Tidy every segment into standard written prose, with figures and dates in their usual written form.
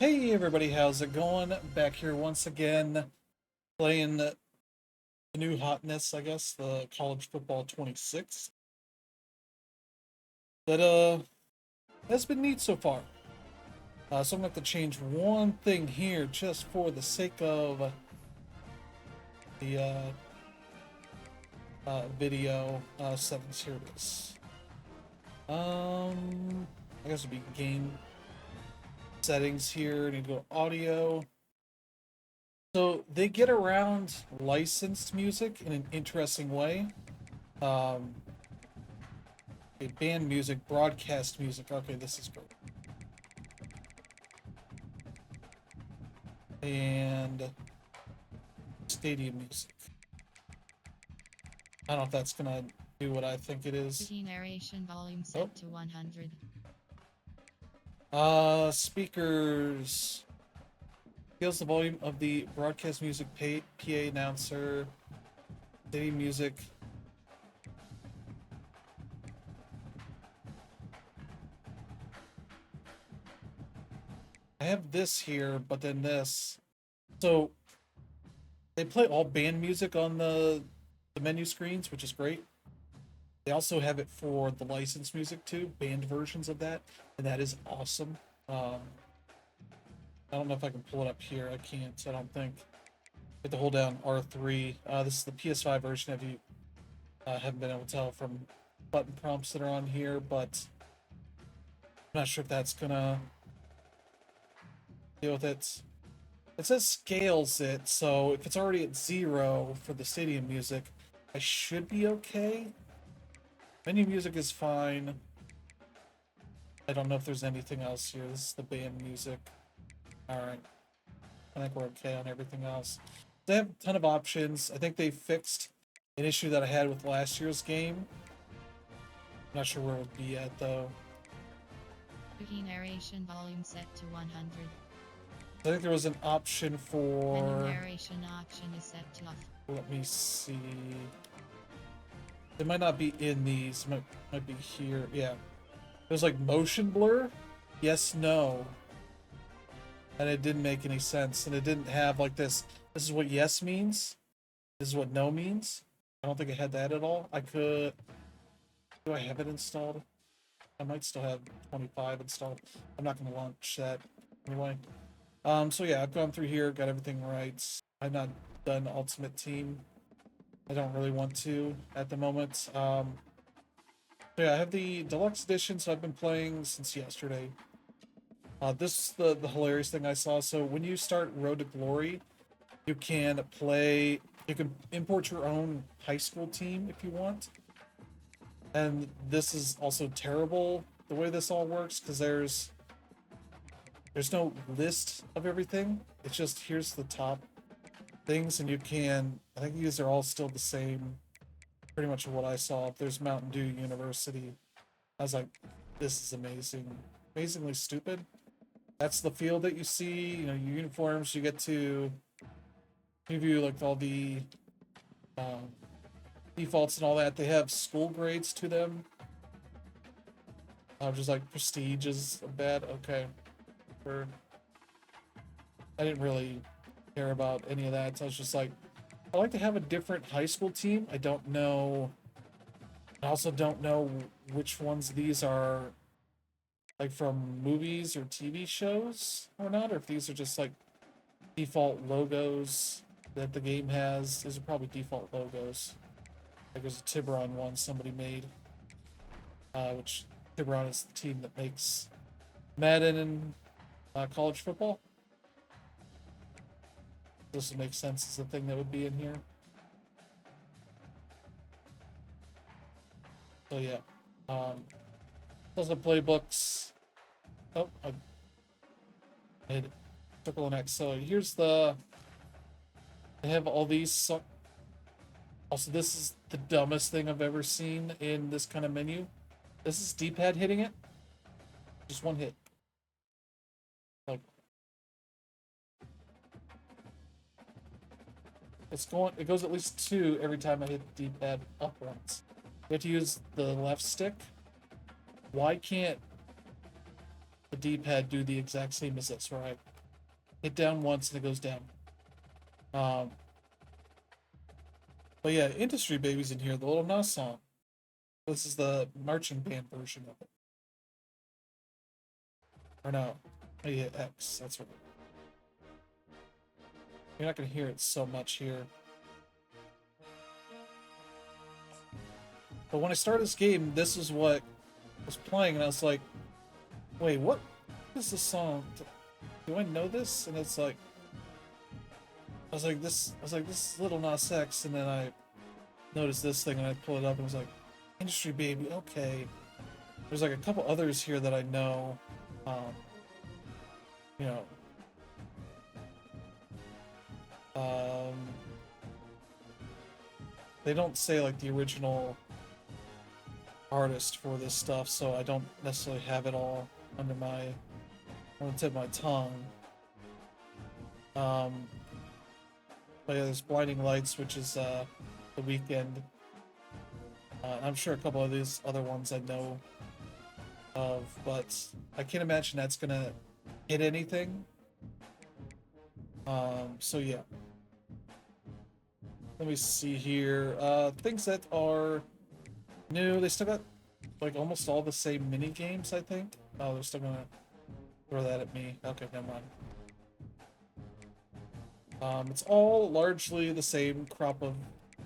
Hey everybody, how's it going? Back here once again, playing the new hotness, I guess, the college football 26. That has been neat so far. So I'm gonna have to change one thing here just for the sake of the video settings. Here it is. I guess it'd be game settings here. I need to go audio. So they get around licensed music in an interesting way. Um, band music, broadcast music. Okay, this is great. And stadium music. I don't know if that's gonna do what I think it is. Narration volume set to 100. Speakers. Scales the volume of the broadcast music PA announcer. Stadium music. I have this here, but then this. So they play all band music on the menu screens, which is great. They also have it for the licensed music too, band versions of that, and that is awesome. I don't know if I can pull it up here. I can't. I don't think. I have to hold down R3. This is the PS5 version. If you haven't been able to tell from button prompts that are on here, but I'm not sure if that's gonna deal with it. It says scales it, so if it's already at 0 for the stadium music, I should be okay. Menu music is fine. I don't know if there's anything else here. This is the band music. Alright. I think we're okay on everything else. They have a ton of options. I think they fixed an issue that I had with last year's game. I'm not sure where it would be at, though. Narration volume set to 100. I think there was an option for... Menu narration option is set to off. Let me see. It might not be in these. Might be here. Yeah. There's like motion blur. Yes, no. And it didn't make any sense. And it didn't have like this. This is what yes means. This is what no means. I don't think it had that at all. I could... Do I have it installed? I might still have 25 installed. I'm not going to launch that anyway. So yeah, I've gone through here, got everything right. I've not done Ultimate Team. I don't really want to at the moment. So yeah, I have the deluxe edition, so I've been playing since yesterday. This is the hilarious thing I saw. So when you start Road to Glory, you can import your own high school team if you want. And this is also terrible, the way this all works, because there's no list of everything. It's just here's the top things, and you can... I think these are all still the same, pretty much what I saw. There's Mountain Dew University. I was like, this is amazing. Amazingly stupid. That's the field that you see, you know, your uniforms. You get to preview like all the defaults and all that. They have school grades to them. Just like prestige is bad. Okay. I didn't really care about any of that. So I was just like, I like to have a different high school team. I don't know. I also don't know which ones these are like from movies or TV shows or not, or if these are just like default logos that the game has. These are probably default logos. Like there's a Tiburon one somebody made, which Tiburon is the team that makes Madden and college football. This would make sense as the thing that would be in here. So yeah, those are playbooks. Oh, I hit circle and X. So here's the. They have all these. Also, this is the dumbest thing I've ever seen in this kind of menu. This is D-pad hitting it. Just one hit. Like. It goes at least 2 every time I hit the D-pad up once. You have to use the left stick. Why can't the D-pad do the exact same as this, right? Hit down once and it goes down. Um, but yeah, Industry Baby's in here, the Little Nas song. This is the marching band version of it. Or no, yeah, X, that's what. You're not gonna hear it so much here. But when I started this game, this is what was playing, and I was like, wait, what is this song? Do I know this? And it's like, this is Little Nas X, and then I noticed this thing, and I pulled it up, and I was like, Industry Baby, okay. There's like a couple others here that I know, you know, they don't say like the original artist for this stuff, so I don't necessarily have it all under my on the tip of my tongue. But yeah, there's Blinding Lights, which is The Weeknd. I'm sure a couple of these other ones I know of, but I can't imagine that's gonna hit anything. So yeah. Let me see here. Things that are new, they still got like almost all the same mini games, I think. Oh, they're still gonna throw that at me. Okay, never mind. It's all largely the same crop of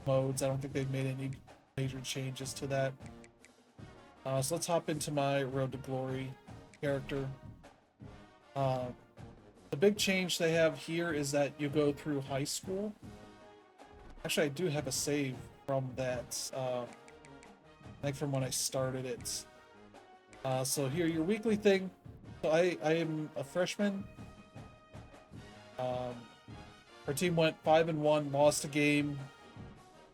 modes. I don't think they've made any major changes to that. So let's hop into my Road to Glory character. The big change they have here is that you go through high school. Actually, I do have a save from that. I think from when I started it. So here, your weekly thing. So I am a freshman. Our team went 5-1, lost a game,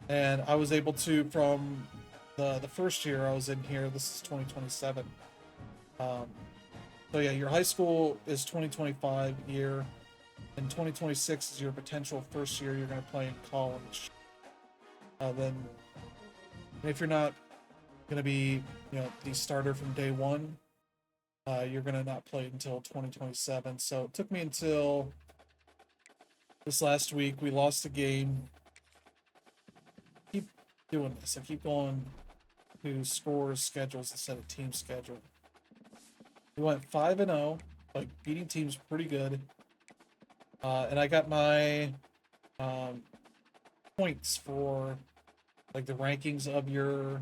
and I was able to, from the first year I was in here, this is 2027. So yeah, your high school is 2025 year, and 2026 is your potential first year you're going to play in college. Then, if you're not going to be, the starter from day one, you're going to not play until 2027. So it took me until this last week. We lost a game. Keep doing this. I keep going to scores schedules instead of team schedule. We went 5-0, like beating teams pretty good. And I got my points for like the rankings of your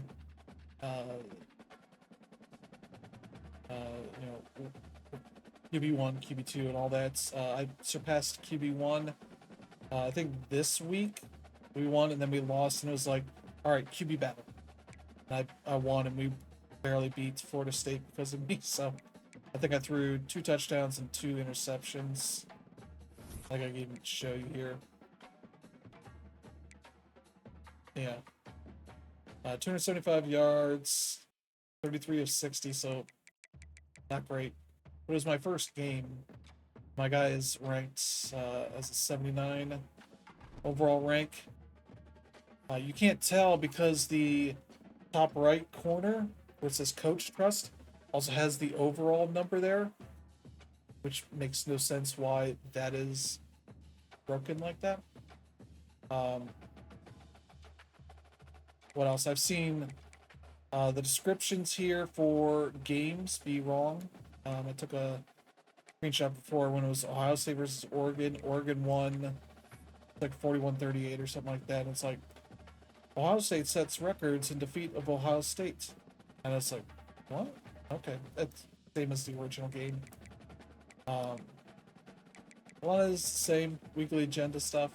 QB1, QB2, and all that. I surpassed QB1. I think this week we won, and then we lost, and it was like, all right, QB battle. And I won, and we barely beat Florida State because of me. So I think I threw 2 touchdowns and 2 interceptions. Like I can even show you here. Yeah. 275 yards, 33 of 60, so not great. But it was my first game. My guy is ranked as a 79 overall rank. You can't tell because the top right corner, where it says Coach Trust, also has the overall number there, which makes no sense why that is broken like that. What else? I've seen the descriptions here for games be wrong. I took a screenshot before when it was Ohio State versus Oregon. Oregon won like 41-38 or something like that. And it's like, Ohio State sets records in defeat of Ohio State. And it's like, what? Okay, that's same as the original game. A lot of the same weekly agenda stuff.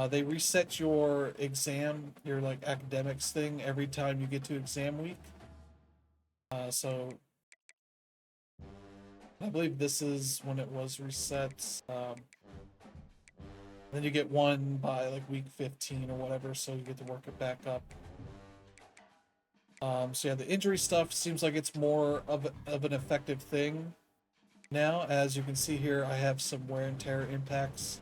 They reset your exam, your like academics thing every time you get to exam week. So I believe this is when it was reset. Then you get one by like week 15 or whatever, so you get to work it back up. So yeah, the injury stuff seems like it's more of an effective thing now. As you can see here, I have some wear and tear impacts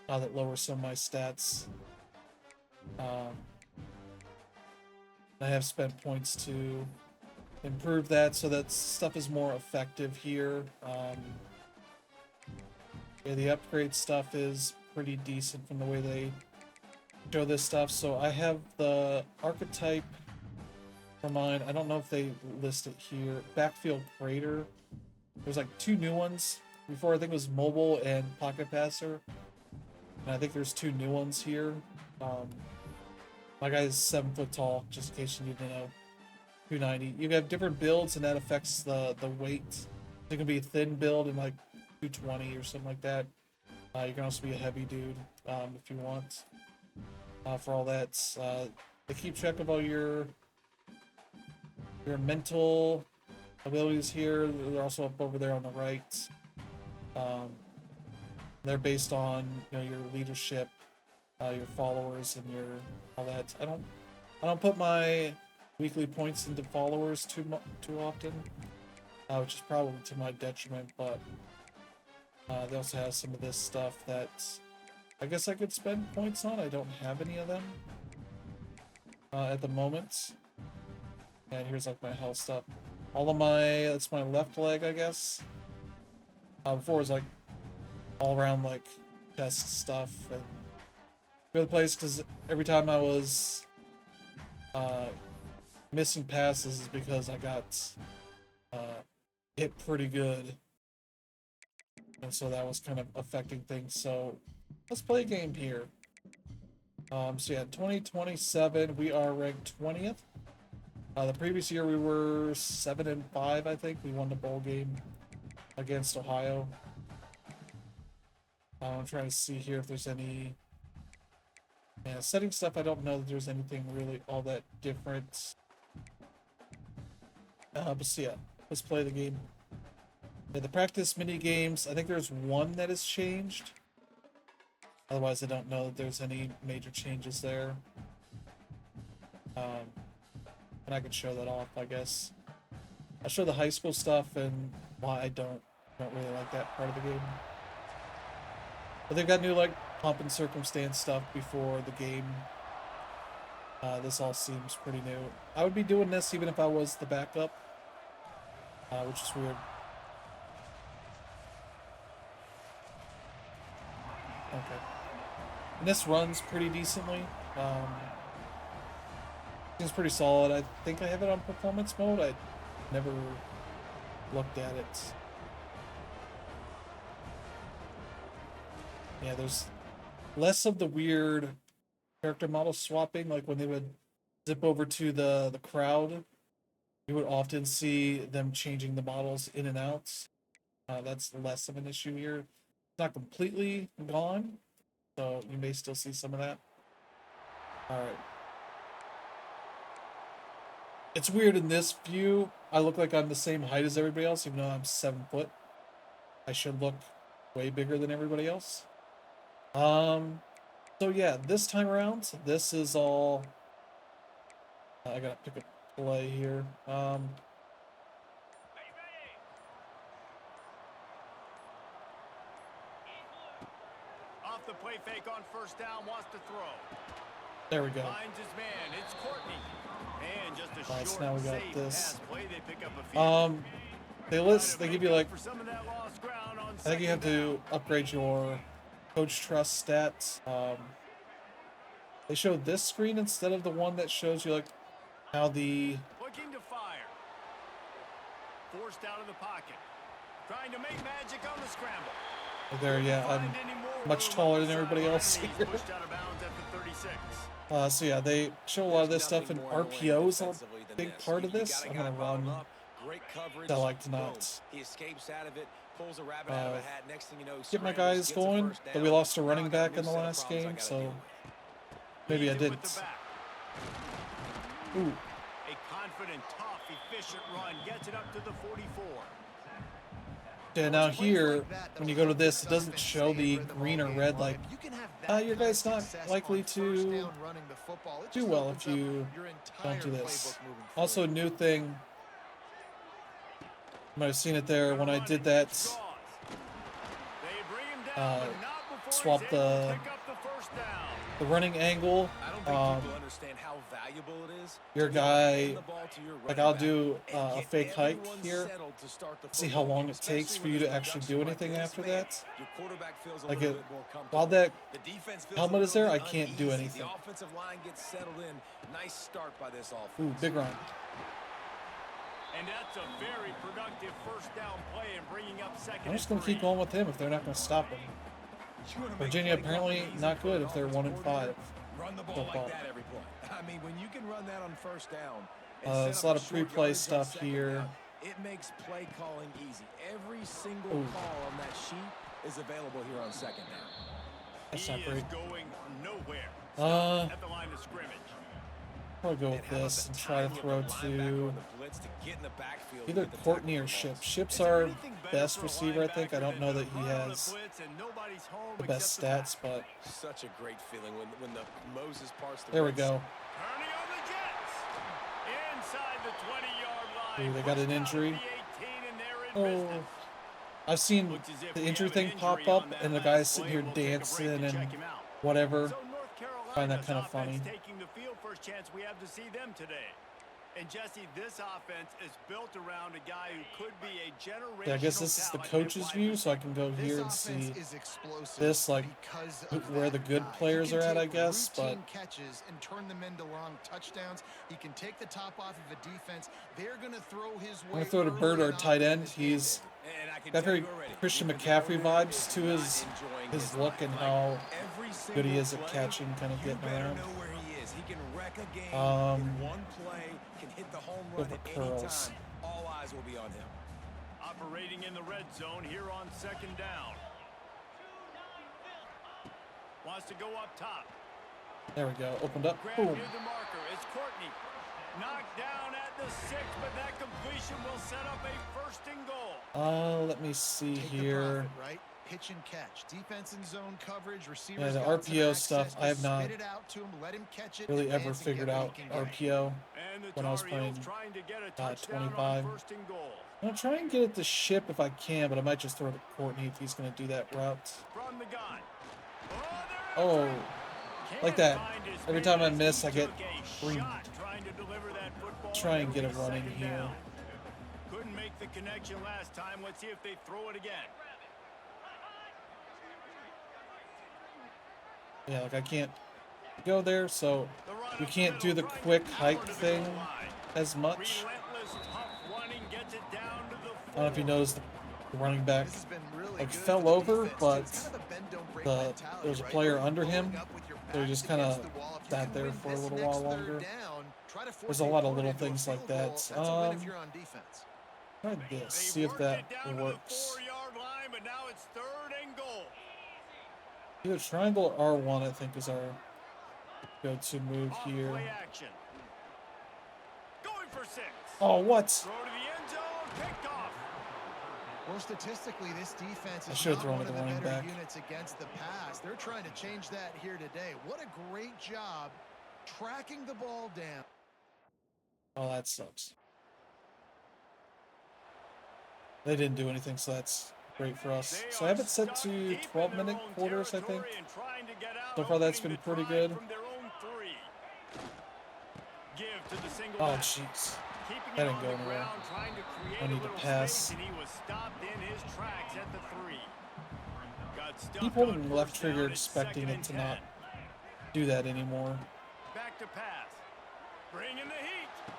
that lower some of my stats. I have spent points to improve that, so that stuff is more effective here. Yeah, the upgrade stuff is pretty decent from the way they show this stuff. So I have the archetype for mine. I don't know if they list it here. Backfield Crater. There's like 2 new ones. Before, I think it was Mobile and Pocket Passer. And I think there's 2 new ones here. My guy's 7 foot tall, just in case you need to know. 290. You have different builds, and that affects the weight. It can be a thin build and like 220 or something like that. You can also be a heavy dude if you want. For all that, they keep track of all your mental abilities here. They're also up over there on the right. They're based on your leadership, your followers, and your all that. I don't put my weekly points into followers too often, which is probably to my detriment. But they also have some of this stuff that I guess I could spend points on. I don't have any of them at the moment. And here's like my health stuff. All of that's my left leg, I guess. Before it was like all around like chest stuff and the other place, because every time I was missing passes is because I got hit pretty good, and so that was kind of affecting things. So let's play a game here. So yeah, 2027 we are ranked 20th. The previous year we were 7-5, I think. We won the bowl game against Ohio. I'm trying to see here if there's any setting stuff. I don't know that there's anything really all that different. But so yeah, let's play the game. Yeah, the practice mini games, I think there's one that has changed. Otherwise, I don't know that there's any major changes there. And I could show that off, I guess. I'll show the high school stuff and why I don't really like that part of the game. But they've got new like pomp and circumstance stuff before the game. This all seems pretty new. I would be doing this even if I was the backup, which is weird. Okay. And this runs pretty decently. Seems pretty solid. I think I have it on performance mode. I never looked at it. Yeah, there's less of the weird character model swapping, like when they would zip over to the crowd, you would often see them changing the models in and out. That's less of an issue here. It's not completely gone, so you may still see some of that. Alright. It's weird in this view. I look like I'm the same height as everybody else, even though I'm 7 foot. I should look way bigger than everybody else. So yeah, this time around, this is all. I gotta pick a play here. Off the play fake on first down, wants to throw. There we go. Finds his man. It's Courtney. And just a Nice, short now we got safe this. pass play. They pick up a few. They give you like, For some of that lost ground on I think you have to upgrade your coach trust stats. They showed this screen instead of the one that shows you like how the. Looking to fire. Forced out of the pocket. Trying to make magic on the scramble. There, yeah, I'm much taller than everybody else here. Pushed out of bounds at the 36. So yeah, they show a lot of this stuff, and RPO is a big part of this. I'm gonna run. I like to not get my guys going, but we lost a running back in the last game, so maybe I didn't. Ooh. A confident, tough, efficient run gets it up to the 44. Yeah, now here, when you go to this, it doesn't show the green or red, like, your guy's not likely to do well if you don't do this. Also, a new thing, you might have seen it there when I did that, swap the running angle. valuable it is. your to be able to hand guy, the ball to your like running I'll back do and a get fake hike everyone here, settled to start the see how football long game, it takes especially for when you there's to actually production do like anything this, after man. that. Your quarterback feels a Like little it, bit more while comfortable. that The defense feels a helmet is little there, bit I can't do uneasy. anything. The offensive line gets settled in. Nice start by this offense. Ooh, big run. And that's a very productive first down play and bringing up second I'm and just gonna 3. keep going with him if they're not gonna stop him. You wanna make Virginia play calling apparently easy not for good an if they're offensive 1-5 coordinator? Run the so ball like far. that every play. I mean, when you can run that on first down and There's set a lot up of a short pre-play yardage on stuff second here. down, it makes play calling easy. Every single Ooh. call on that sheet is available here on second down. That's He not great. is going nowhere. Stop at the line of scrimmage. I'll go with And how about this the and try to timing of throw the linebacker to on the blitz to get in the backfield and either get the Courtney tackle or for Ship. loss. Ship's Is there our anything better best for a receiver, I think. I linebacker don't than know to that he run on a has blitz and nobody's home the best except the stats, back? but Such a great feeling when the Moses parts the there we Red go. Turning on the Jets. Inside the 20-yard line. Ooh, they got an Pushed out at injury. the 18 and they're in Oh, business. I've seen Looks as if the we injury have an thing pop injury up on that and the last guy's sitting play. here We'll take a break dancing and and check him out. whatever. So North Find that Carolina's kind of offense funny. taking the field. First chance we have to see them today. And Jesse, this offense is built around a guy who could be a generational Yeah, I guess this is the talent coach's at view, wide so I can go This here and offense see is explosive this, like, because of where that the good guy. players He can are at, I take guess, but routine catches and turn them into long touchdowns. He can take the top off of a defense. They're going to throw his I'm way. going to throw to Bird, early our and tight often in end. this game, He's David. And I can got tell very you already, Christian defensive McCaffrey coordinator vibes is to not his enjoying look and life. how Every good he single is at play, catching, kind of you getting better around. know where he is. He can wreck a game Um, in one play, can hit the home go run for at any curls. time. All eyes will be on him. Operating in the red zone here on second down. Wants to go up top. There we go. Opened up. Grab Boom. near the marker. It's Courtney. Knocked down at the 6, but that completion will set up a first and goal. Let me see Take the here. profit, right? Pitch and catch. Defense and zone coverage. Receivers Yeah, the got some RPO access. stuff, I have Just not spit it out to him, let him catch it, really ever advance, and get figured what he out can get. RPO And the when I was Tar Heels playing trying to get a touchdown 25. on first and goal. I'm going to try and get it to Ship if I can, but I might just throw it to Courtney if he's going to do that route. From the gun. Oh, Can't like that. find his Every man time I as miss, he I get took a reamed. shot trying to deliver that football. Try and get It'll it be running second here. down. Couldn't make the connection last time. Let's see if they throw it again. Yeah, like I can't go there, so The run we up can't do middle, the trying to quick power hike to the thing goal line. as much. Relentless, tough running gets it down to the 4. I don't know if you noticed the running back This has been really like good fell for the over, defense, too. but It's kind of a bend, don't break there mentality, was a right? player You're under him, pulling up with your so he backs just kind against of the wall. If you sat can there win for a this little next while third longer. down, try to force There's a the lot of opponent little into a things like field goal. that. That's a win if you're on defense. Try this, They see if worked that it down to works. the 4-yard line, but now it's third and goal. Either triangle or R1, I think, is our go-to move Off here. play action. Going for 6. Oh, what? Throw to the end zone, picked off. Well, statistically, this defense I is should have not thrown one to of the the running better back. units against the pass. They're trying to change that here today. What a great job tracking the ball down. Oh, that sucks. They didn't do anything, so that's great for us. They So I are have it set stuck to deep in 12-minute their own quarters, I think. territory and trying to get out, So far, that's hoping been to pretty try good. from their own 3. Give to the single Oh, back. jeez. Keeping That it didn't on go the anywhere. ground, trying to create I need a to little pass. space, and he was stopped in his tracks at the 3. Got stuffed Keep on holding left first down. trigger, It's expecting second it and to 10. not do that anymore. Back to pass. Bringing the heat.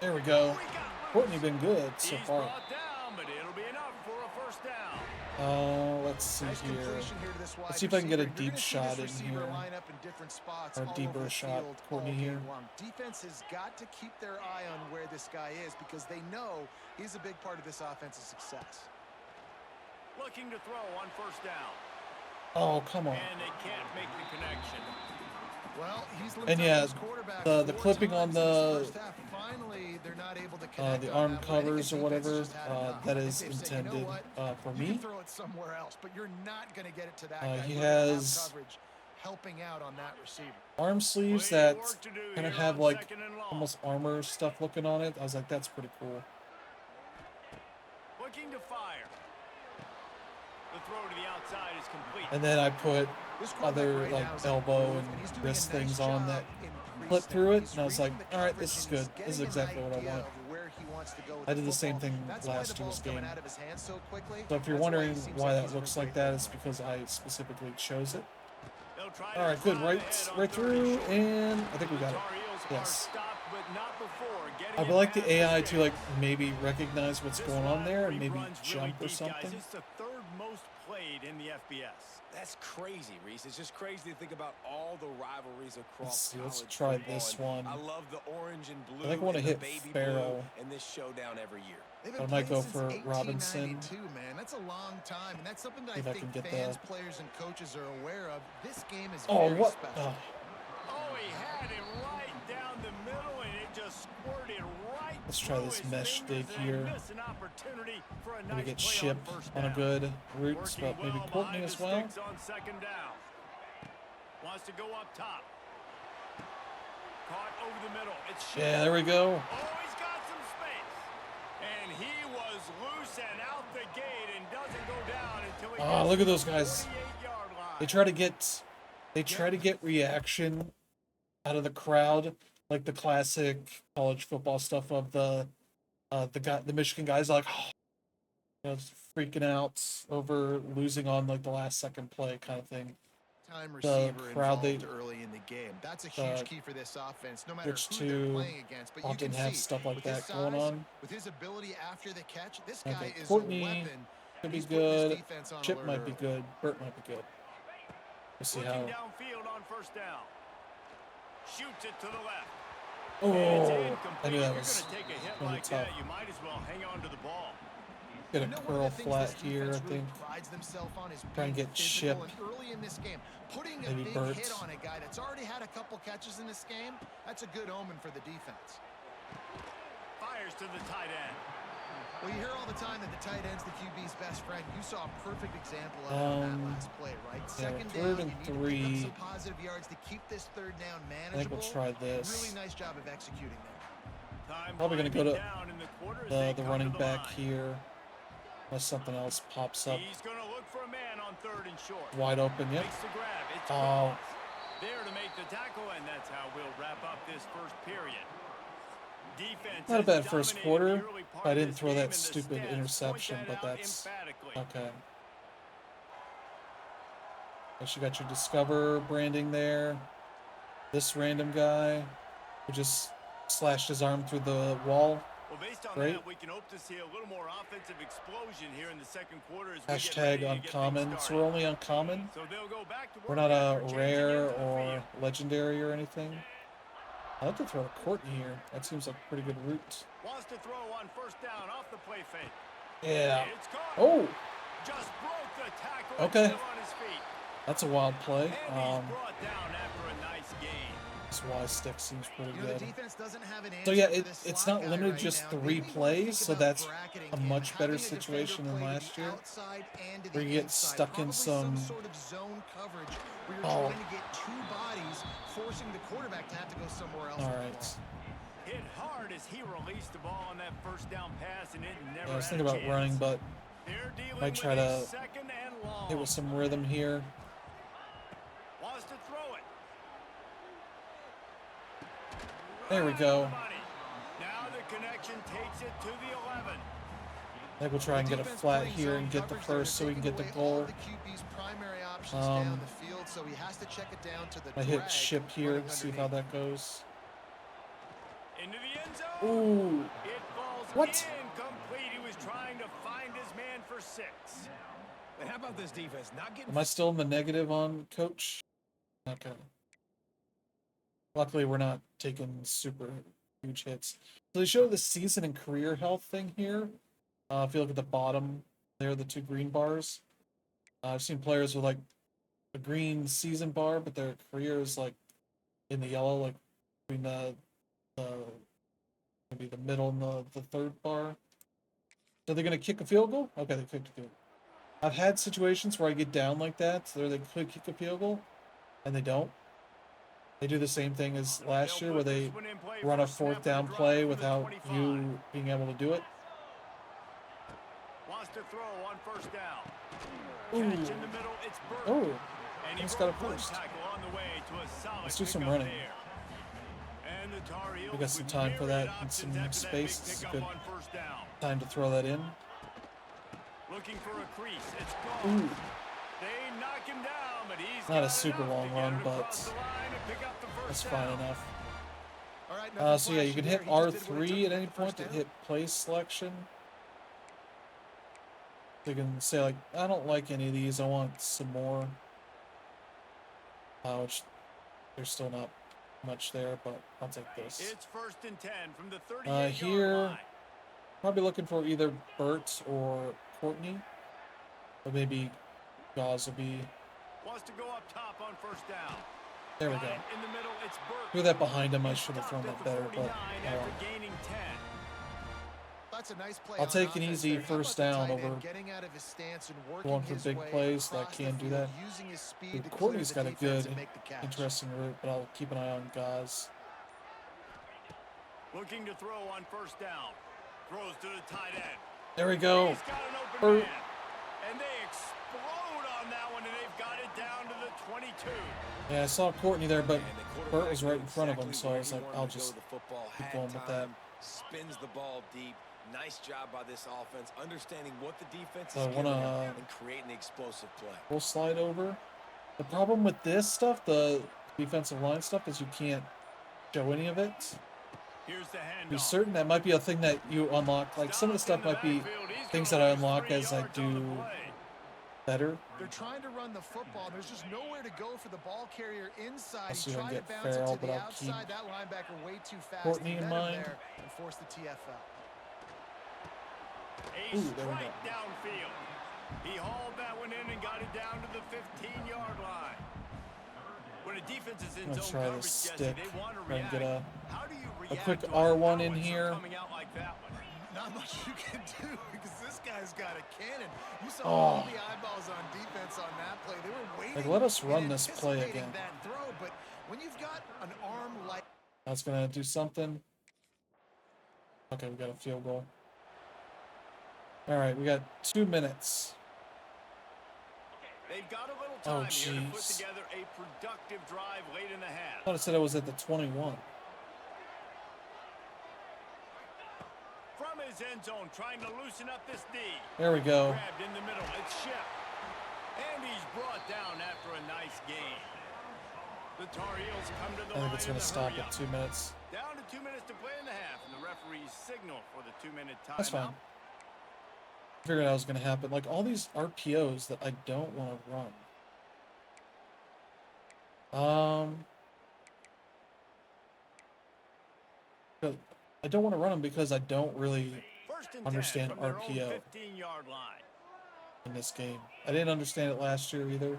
There we go. Oh, he got loose. Courtney been good so He's far. brought down, but it'll be enough for a first down. Let's see Nice here. completion here to this wide Let's see if I can get a receiver. You're deep gonna see shot this in receiver here. line up in different spots Or a all deeper over the shot, field Courtney all here. game long. Defense has got to keep their eye on where this guy is because they know he's a big part of this offense's success. Looking to throw on first down. Oh, come on. And they can't make the connection. Well, he's And yeah, his quarterback the 4 clipping on times in this the first half. Finally, they're not able to connect the on arm that one. I think covers the or defense whatever, just had enough. that I think is they've said, you know intended what? for You me. can throw it somewhere else, but you're not going to get it to that guy. He We're gonna have has coverage helping out on that receiver. arm sleeves Plenty of that work to do kind of here have on like second and long. almost armor stuff looking on it. I was like, that's pretty cool. Looking to fire. The throw to the outside is complete. And then I put This quarterback other right like now is elbow improved, and he's doing wrist a nice things on that job in clip through it, pre-snap. and I was like, He's reading all right, the this is coverage good. and This is he's exactly getting what I an idea want. of where he wants to go with I the did the same football. thing That's why last the ball's year's coming game. out of his hands so quickly. So if you're That's why he wondering seems why like that he's in a looks like great that, rhythm it's right because I specifically chose it. They'll try to All right, good. drive Right, ahead on right third and through, short. and I think we The got it. Tar Heels are Yes. stopped, but not before getting I it would like the past AI the to like maybe recognize what's This going on there and rivalry maybe runs jump or really deep, guys. something. It's the third most played in the FBS. That's crazy, Reese. It's just crazy to think about all the rivalries across Let's college try football. this And one. I love the orange and blue I think I want to and the hit baby Farrell. blue in this showdown every year. They've I been might playing go since for Robinson. 1892, man. That's a long time, and that's something that See if I I think can get fans, the- players, and coaches are aware of. This game is Oh, very what? special. Oh, he had it right down the middle, and it just squirted right Let's try through this his mesh fingers, dig and here. he missed an opportunity for a Maybe nice get play shipped first on a down. good route, Working but maybe well Courtney behind as the well. sticks on second down. Wants to go up top. Caught over the middle. It's Shipp. Yeah, there we go. Oh, he's got some space. And he was loose and out the gate and doesn't go down until he Oh, gets look to at the those guys. 48-yard line. They try to get reaction out of the crowd, like the classic college football stuff of the Michigan guys like freaking out over losing on like the last second play kind of thing. Time The receiver crowd, they involved early in the game. That's a huge key for this offense, no matter which who they're to playing against. But you often can have see, stuff like with his that going size, on. with his ability after the catch, this Okay, guy is Courtney a weapon. could be He's putting his good. defense on Chip alert might be early. good. Burt might be good. We'll see Looking how. downfield on first down. Shoots it to the left. It's Oh, incomplete. I knew If that you're was going to take a hit gonna be like tough. that, you might as well hang on to the ball. Get a You know, one curl of the things flat this here, I defense really think. prides themselves on is Try and being get physical, Shipp. and early in this game, putting a Maybe big Burt. hit on a guy that's already had a couple catches in this game, that's a good omen for the defense. Fires to the tight end. Well, you hear all the time that the tight end's the QB's best friend. You saw a perfect example of it on that last play, right? Second third down, and you need to pick up 3. some positive yards to keep this third down I think manageable. we'll try this. Really nice job of executing there. Time Probably going to go to down in the quarter as they the come running to the back line. here. Unless something else pops up He's going to look for a man on third and short. wide open. Yep. Makes the grab. It's Oh. crossed. There to make the tackle, and that's how we'll wrap up this first period. Defense Not a has bad first dominated quarter. the early part I of didn't this throw game, that and the stupid stats interception, point but that out that's emphatically. okay. Guess you got your Discover branding there. This random guy who just slashed his arm through the wall. Well, based on Great. that, we can hope to see a little more offensive explosion here in the second quarter as we get Hashtag ready to get things uncommon. So started. we're only uncommon. So they'll go back to work We're not a after changing rare into the or field. legendary or anything. I like to throw to Courtney here. That seems like a pretty good route. Wants to throw on first down off the play fake. Yeah. It's caught. Oh, Just broke the tackle. Okay. And still on his feet. that's a wild play. And he's brought down after a nice gain. This Y stick seems pretty You know, the good. defense doesn't have an So answer yeah, for this it's slot not guy limited right just now. 3 Maybe you wanna plays, think so about that's bracketing a him, much having better a defender situation than play to last the year. outside and to Where the you get inside. stuck in Probably some- sort of zone coverage where you're Oh. trying to get two bodies, forcing the quarterback to have to go somewhere else. All with the right. ball. Hit hard as he released the ball on that first down pass, and it never Yeah, I was had thinking a about chance. running, but They're dealing might with try a to second and long. hit with some rhythm here. Wants to throw it. There we Right go. on the money. Now the connection takes it to the 11. I think we'll try and get a Defense flat playing here zone and get the coverage, they're first so we can taking get the away all goal. the QB's primary options Um, down the field, so he has to check it down to the I hit drag ship here, running see how underneath. that goes. Into the end zone. Ooh, It falls What? incomplete. He was trying to find his man for 6. And how about this defense? Not getting am I still in the negative on coach? Okay. Luckily, we're not taking super huge hits. So they show the season and career health thing here. If you look at the bottom, there are the 2 green bars. I've seen players with like a green season bar, but their career is like in the yellow, like between maybe the middle and the third bar. So they're gonna kick a field goal? Okay, they kicked a field goal. I've had situations where I get down like that, so they could kick a field goal, and they don't. They do the same thing as last year, where they run a 4th down play without you being able to do it. wants to throw on first down. Ooh. Catch in the middle, it's Burke. Oh, And he almost got a broke one first. tackle on the way to a solid Let's do some pickup running. there. And the Tar Heels We got some with time for myriad that and some options after that big space. It's pickup good on first down. time to throw that in. Looking for a crease. It's gone. Ooh. They knock him down, but he's Not a got super enough long to get run, it but across the line and pick up the that's first fine down. enough. All right, So yeah, you can hit He just did what it took R3 to at get any the point first to down. hit place selection. So you can say like, I don't like any of these, I want some more. Which there's still not much there, but I'll take this. It's 1st and 10 from the 38-yard Here, line. probably looking for either Bert or Courtney. Or maybe Gauze will be. Wants to go up top on first down. There we Got go. it in the middle, it's Burke. Threw that behind him, I He should have stopped thrown at that the better, but 49 after gaining 10. That's a nice play I'll on take an offense easy there. How about first the down tight end over getting out of his stance and working going for his big way plays that across the can do field, that. using his speed Dude, to clear Courtney's the got a defense good, and make the catch. interesting route, but I'll keep an eye on Gauze. Looking to throw on first down. Throws to the tight end. There we go. He's got an open Bert. man. And they explode on that one, and they've got it down to the 22. Yeah, I saw Courtney there, but And the Bert quarterback was right in knew front of him, exactly so I where was he like, wanted I'll to go just with the football. keep Had going with that. time, spins the ball deep. Nice job by this offense, understanding what the defense So is I giving wanna, them and creating the explosive play. We'll slide over. The problem with this stuff, the defensive line stuff, is you can't show any of it. Here's the Be handoff. certain that might be a thing that you unlock. Like some of the stuff might be things that I unlock as I do better. They're trying to run the football. There's just nowhere to go for the ball carrier inside. Let's He see if I tried can to get bounce Farrell, it to but the I'll keep outside. That linebacker way too fast. Courtney He in met him mind. there and forced the TFL. A Ooh, there we go. strike downfield. He hauled that one in and got it down to the 15-yard line. When a defense is in Let's zone try coverage, this Jesse, stick. they want to Try and react. get How do you a react quick to R1 in howitzer here. coming out like that one? Not much you can do because this guy's got a cannon. You saw Oh. all the eyeballs on defense on that play. They were waiting. Like, let us run and this play anticipating again. that throw, but when you've got an arm like That's gonna do something. Okay, we got a field goal. All right, we got 2 minutes. They've got a little Oh, time here to put jeez. together a productive drive late in the half. I thought it said I was at the 21. From his end zone, trying to loosen up this D. There we go. Grabbed in the middle, it's Shep. And he's brought down after a nice gain. The Tar Heels come to the I line think it's in gonna the stop hurry at up. 2 minutes. Down to 2 minutes to play in the half, and the referee's signal for the 2-minute timeout. That's fine. I figured that was gonna happen. Like all these RPOs that I don't want to run. But I don't want to run them because I don't really First and 10 understand from their own RPO 15-yard line. in this game. I didn't understand it last year either.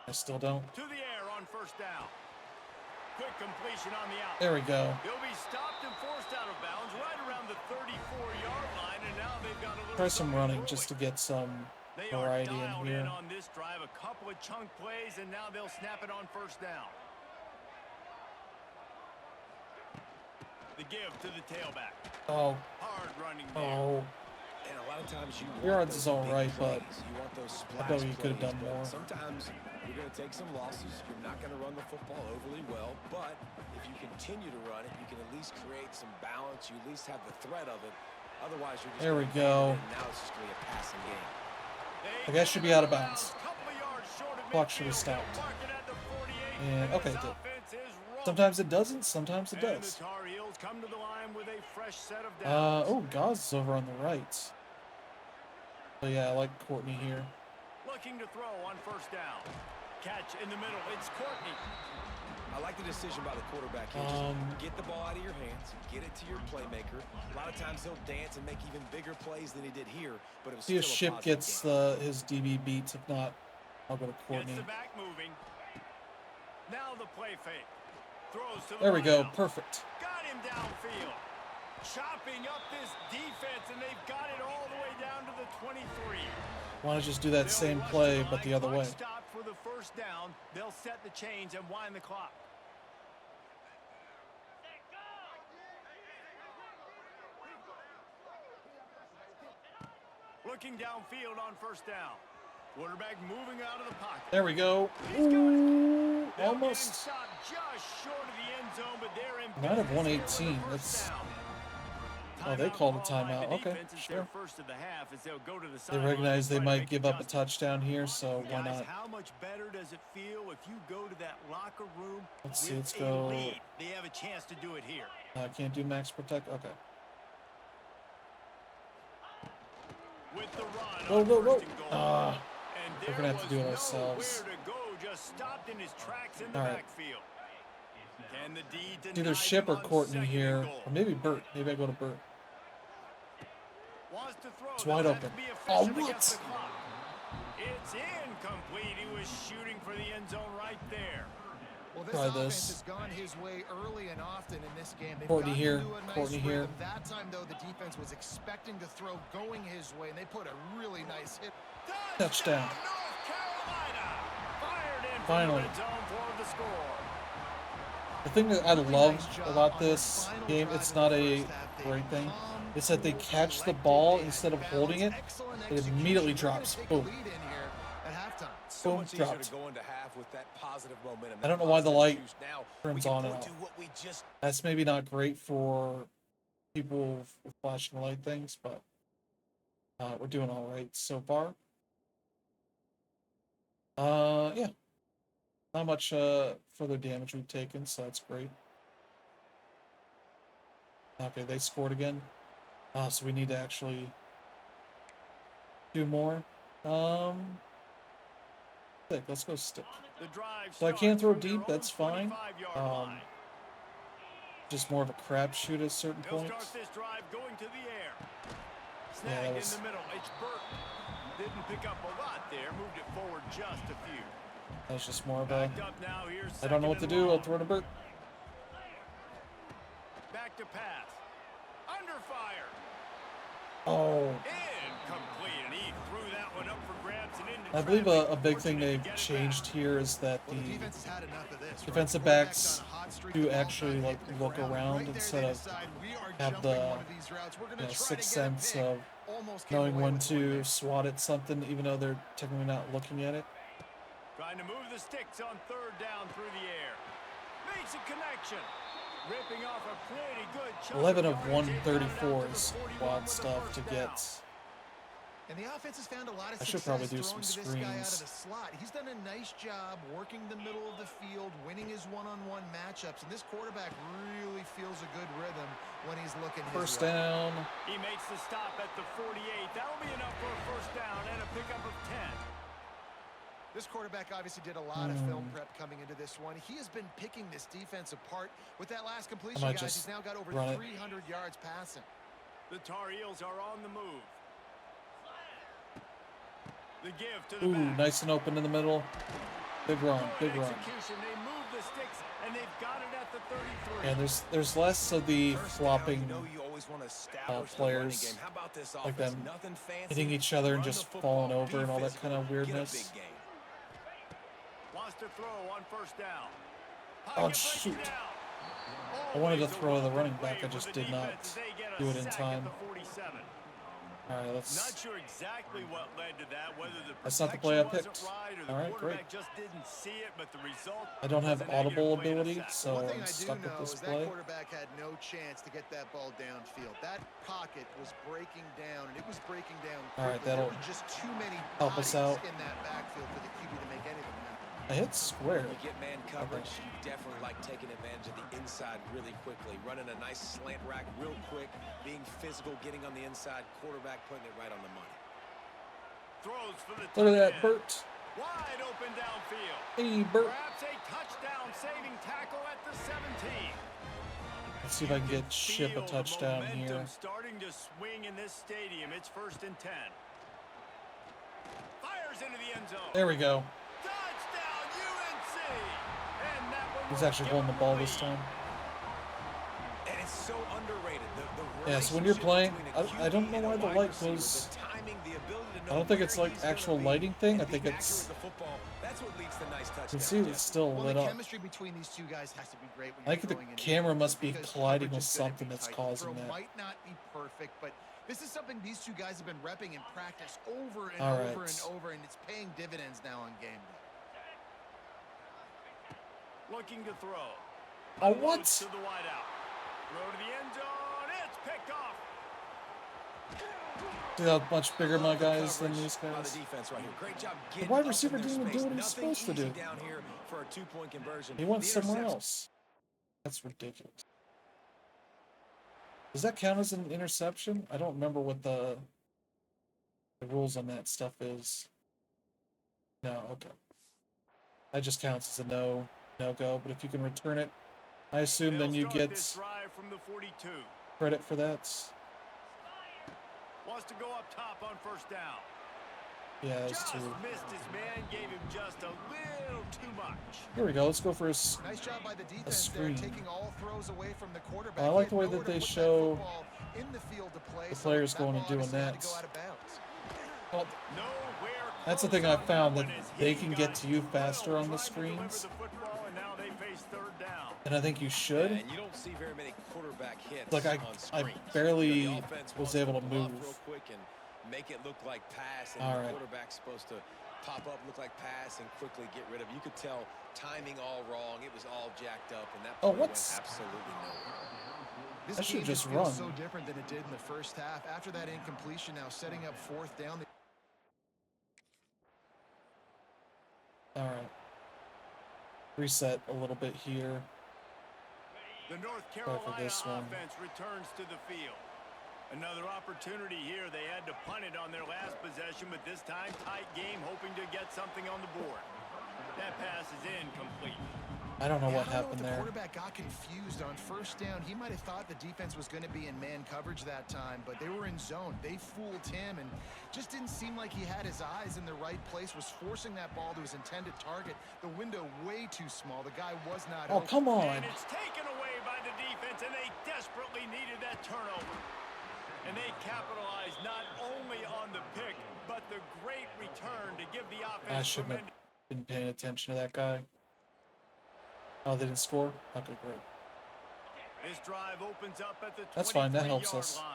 I still don't. To the air on first down. Quick completion on the out. There we go. He'll be stopped and forced out of bounds right around the 34-yard line, and now they've got a little Try some something running brewing. just to get some They are variety in dialed here. in on this drive. A couple of chunk plays, and now they'll snap it on first down. The give to the tailback. Oh, Hard running there. oh. And a lot of times you Yards want is those all big right, but plays. You want those I splash thought you could have plays, done but more. Sometimes you're going to take some losses. You're not going to run the football overly well, but if you continue to run it, you can at least create some balance. You at least have the threat of it. Otherwise, you're just There we gonna go. abandon it, and now it's just going to be a passing game. The guy should be out of bounds. Couple of yards short of Clock should be midfield. stopped. They'll mark it at the 48, And okay, this good. offense is rolling. Sometimes it doesn't. Sometimes it And does. the Tar Heels come to the line with a fresh set of downs. Oh, Gauze is over on the right. So yeah, I like Courtney here. Looking to throw on first down. Catch in the middle. It's Courtney. I like the decision by the quarterback here. Just get the ball out of your hands, get it to your playmaker. A lot of times he'll dance and make even bigger plays than he did here, but it was See if still a Ship positive gets game. his DB beats. If not, I'll go to Gets Courtney. the back moving. Now the play fake. Throws to the There we go. wideout. Perfect. Got him downfield. Chopping up this defense, and they've got it all the way down to the 23. Why not just do that They'll same rush play, the but line, the other clock way? Stop for the first down. They'll set the chains and wind the clock. working downfield on first down. Quarterback moving out of the pocket. There we go. He's got it. Ooh, They'll get him almost. stopped just short of the end zone, but they're in Might have business here 118. with a first That's. down. Oh, they Timeout called a called by timeout. the Okay, defense. It's sure. their first of the half as they'll go to the They sideline recognize and they try to might make give up a adjustments. touchdown here, so why Guys, not? how much better does it feel if you go to that locker room Let's see. with Let's a go. lead? They have a chance to do it here. Can't do max protect. Okay. With the run Whoa, on whoa, whoa. first and goal. And we're there gonna have to do it was ourselves. nowhere to go, just stopped in his tracks in the All right. backfield. Can the D deny Either them Ship or on Courtney second here, and goal? or maybe Burt. Maybe I go to Burt. Wants to throw. It's They'll wide have open. to be Oh, efficient against what? the clock. It's incomplete. He was shooting for the end zone right there. Well, this Try offense this. has gone his way early and often in this game. They've Courtney gotten here, into a nice Courtney here. rhythm. That time, though, the defense was expecting to throw going his way, and they put a really nice hit. Touchdown. North Carolina. Fired in from Finally. the red zone for the score. The thing that I Really love nice job about on their this final game, drive it's of not the a first half. They great thing, calm, it's that they cool, catch the collected, ball they instead of had holding it. balance, excellent It immediately execution. They're gonna drops. take a Boom. lead in here at halftime. So Boom, much easier dropped. to go into half with that positive momentum. I don't know why the light Now, turns we can on and point off. to what we just That's maybe not great for people with flashing light things, but we're doing all right so far. Yeah. Not much further damage we've taken, so that's great. Okay, they scored again. So we need to actually do more. Stick. Let's go stick. The drive So I can't starts throw from their deep. own That's fine. 25-yard line. Just more of a crapshoot at certain They'll points. start this drive going to the air. Yeah, Snagged that in was. the middle. It's Burt. Didn't pick up a lot there. Moved it forward just a few. That was just more of a. Backed up now. Here's I don't know what to do. I'll throw to Burt. Back to pass. Under fire. Oh. Incomplete. And he threw that one up for grabs and into I believe traffic. a big thing Fortunate to they've get it changed back. here is that Well, the the defense has had enough of this, right? defensive Quarterback's backs on a hot streak, do the ball's actually not like hitting the look ground. around Right there, instead they of decide we are have jumping the one of these routes. We're gonna try to sixth get a sense pick. of Almost came knowing away when with one to there. swat at something, even though they're technically not looking at it. Trying to move the sticks on third down through the air. Makes a connection. Ripping off a pretty good chunk 11 of yardage. They've got it out to 134 the is 41 quad with the stuff first to down. get. And the offense has found a lot of I should success probably do some throwing to this guy out of screens. the slot. He's done a nice job working the middle of the field, winning his one-on-one matchups, and this quarterback really feels a good rhythm when he's looking his First way. down. He makes the stop at the 48. That'll be enough for a first down and a pickup of 10. This quarterback obviously did a lot of film prep coming into this one. He has been picking this defense apart. With that last completion, might guys, he's just now got over run it. 300 yards passing. The Tar Heels are on the move. The give to the Ooh, back. nice and open in the middle. Big run, Good big run. execution. They move the sticks, and they've got it at the 33. And there's less of the First flopping down, you always want to establish the players, running game. How about this like offense? them Nothing fancy, hitting each other and run just the football, falling over be and all that physical, kind of get a weirdness. big game. Wants to throw on first down. Oh, Pocket shoot. breaks down. I wanted to Always a throw to the welcome running back. play I just for the did not defense as they get a do it in sack at time. the 47. All right, Not let's. sure exactly what led to that, whether the That's not the play I protection picked. wasn't right or the All right, quarterback great. just didn't see it, but the result I don't have was a negative audible play and a ability, sack. so One thing I'm I do stuck with know this is that play. quarterback had no chance to get that ball downfield. That pocket was breaking down, and it was breaking down quickly. All right, that'll there were just too many help us bodies out. in that backfield for the QB to make anything happen. I hit square. You get man coverage, you definitely like taking advantage of the inside really quickly. Running a nice slant rack real quick, being physical, getting on the inside, quarterback putting it right on the money. Throws for the Look at tight that, end. Burt. Wide open downfield. Hey, Burt. Perhaps a touchdown saving tackle at the 17. Let's see if I can get Ship a Feel the touchdown momentum here. starting to swing in this stadium. It's 1st and 10. Fires into the end zone. There we go. Touchdown UNC. And that one He's will actually give holding the them ball lead. this time. And it's so underrated. Yeah, so when you're playing, relationship I don't know between a why the QB light and a wide receiver, goes. the timing, the ability to I know don't think it's where like he's gonna actual be lighting thing. I and think being it's. accurate with the football. That's what leads to nice You touchdowns. can see Jeff. it's still Well, lit the up. chemistry between these two guys has to be great when I you're think the throwing in camera defense must be because colliding coverage with is gonna something be that's tight. The causing throw that. might not be perfect, but This is something these two guys have been repping in practice over and All over right. and over, and it's paying dividends now on game day. Looking to throw. Oh, Unloads what? To the wideout. Throw to the end zone. It's picked off. See how much bigger my The guys than coverage these by guys? the defense right here. Great job The getting wide up receiver in their didn't even space. do what he's Nothing supposed to easy do. down here for a 2-point conversion. He went The somewhere interception- else. That's ridiculous. Does that count as an interception? I don't remember what the rules on that stuff is. No, okay. That just counts as a no-go. But if you can return it, I assume then you They'll start this get drive from the 42. credit for that. Wants to go up top on first down. Yeah, that's Just true. missed his man, gave him just a little too much. Here we go. Let's go for his. Nice job by the defense there, screen. taking all throws away from the quarterback. I He like had the way nowhere that to they put that show football in the field to play, the so players that going and ball doing obviously had that. to go out of bounds. Well, Nowhere that's the close thing I on found, one that as they he can got get to you faster well on the trying to deliver screens. the football, and now they face third down. And I think you should. And you don't see very many quarterback hits Like, I on screens. barely The offense was wants to able to pull off move. real quick and make it look like pass, and All the right. quarterback's supposed to pop up, look like pass, and quickly get rid of it. You could tell timing all wrong. It was all jacked up, and that Oh, play went what's- absolutely nowhere. This I should game just feels run. so different than it did in the first half. After that incompletion, now setting up fourth down. All right. Reset a little bit here. The North for Carolina this one. offense returns to the field. Another opportunity here. They had to punt it on their last possession, but this time tight game, hoping to get something on the board. That pass is incomplete. I don't know Yeah, what I don't happened know if the there. quarterback got confused on first down. He might have thought the defense was going to be in man coverage that time, but they were in zone. They fooled him and just didn't seem like he had his eyes in the right place, was forcing that ball to his intended target. The window way too small. The guy was not Oh, open. come on. And it's taken away by the defense, and they desperately needed that turnover. And they capitalized not only on the pick, but the great return to give the offense I shouldn't have been paying attention to that guy. Oh, they didn't score? Okay, great. This drive opens up at the That's fine, that 23-yard helps us. line.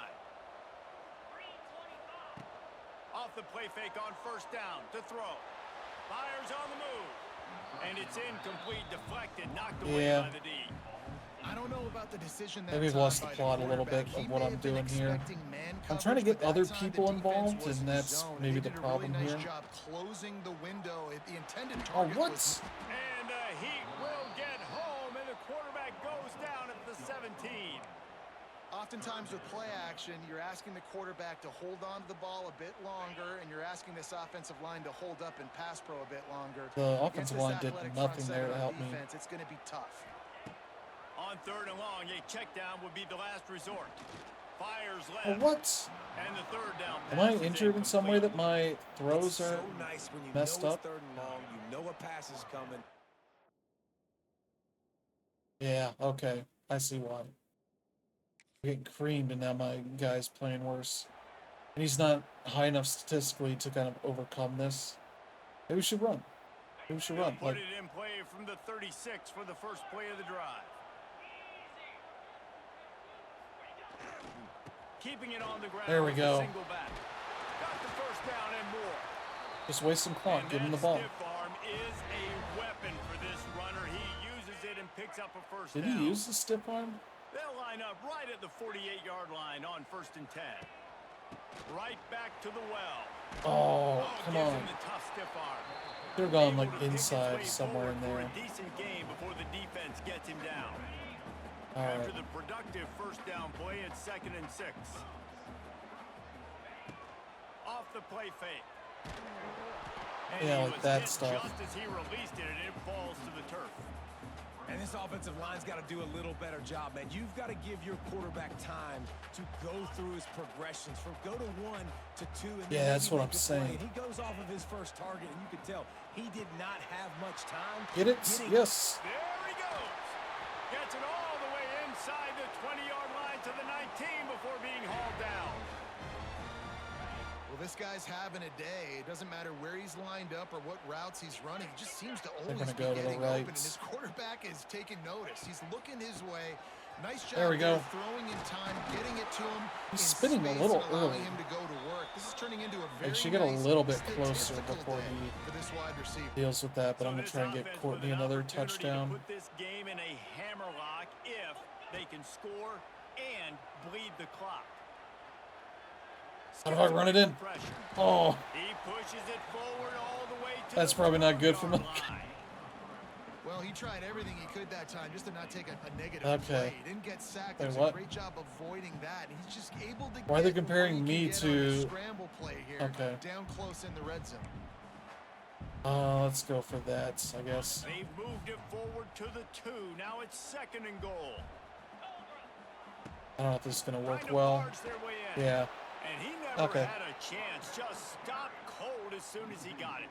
Off the play fake on first down to throw. Fires on the move. And it's incomplete, deflected, knocked away Yeah. by the D. I don't know about the decision that Maybe we've time lost the by plot a little quarterback. bit He of what may I'm have been doing here. expecting man I'm trying to coverage, get but other that time people the defense involved, was and in that's zone. maybe They the did a problem really nice here. job closing the window. The intended Oh, target what? was And he will get home, and the quarterback goes down at the 17. Oftentimes with play action, you're asking the quarterback to hold on to the ball a bit longer, and you're asking this offensive line to hold up in pass pro a bit longer. The Against offensive this line did athletic front nothing there seven to on help me. defense, it's going to be tough. On third and long, a check down would be the last resort. Fires Oh, left. what? And the third down Am I pass is injured in some way that incomplete. my throws It's are so nice when you messed know up? it's third and long, you know a pass is coming. Yeah, okay. I see why. I'm getting creamed, and now my guy's playing worse. And he's not high enough statistically to kind of overcome this. Maybe we should run. Maybe we should They'll run. put Like, it in play from the 36 for the first play of the drive. Keeping it on the ground. There we with a go. Single back. Got the first down and more. just waste some clock. And Give him the that ball. stiff arm is a weapon for this runner. He uses it and picks up a first Did down. he use the stiff arm? They'll line up right at the 48-yard line on 1st and 10. Right back to the well. Oh, come gives on. him the tough stiff arm. Should have gone Able like to pick his inside way somewhere in forward there. for a decent game before the defense gets him down. All After right. the productive first down play, it's 2nd and 6. Off the play fake. And Yeah, he like was that hit stuff. just as he released it, and it falls to the turf. And this offensive line's got to do a little better job, man. You've got to give your quarterback time to go through his progressions from go to 1 to 2. And Yeah, then that's maybe what make I'm a play. saying. And he goes off of his first target, and you can tell he did not have much time. Get it? getting Yes. There he goes. Gets it all the way inside the 20-yard line to the 19 before being hauled down. Well, this guy's having a day. It doesn't matter where he's lined up or what routes he's running. He just seems to always gonna be go to the getting open, and right. his quarterback is taking notice. He's looking his way, Nice job There we go. throwing in time, getting it to him. He's in spinning a space little and allowing early. him to go to work. This is turning into a very Like, should get a nice little bit closer statistical before day he for this wide receiver. deals with that, but So I'm gonna this try and get offense Courtney with an another opportunity to touchdown. Put this game in a hammerlock if they can score and bleed the clock. How do I run it in? Oh, He pushes it forward all the way to that's the probably not good for 12-yard my. line. Well, he tried everything he could that time just to not take a negative Okay. play. He didn't get sacked. Wait, He does what? a great job avoiding that. He's just able to Why are they get comparing what he me can get on the to- scramble play here, Okay. down close in the red zone. Let's go for that, I guess. They've moved it forward to the 2. Now it's 2nd and goal. I don't know if this is gonna work Trying to well. barge their way in. Yeah. And he never Okay. had a chance. Just stopped cold as soon as he got it.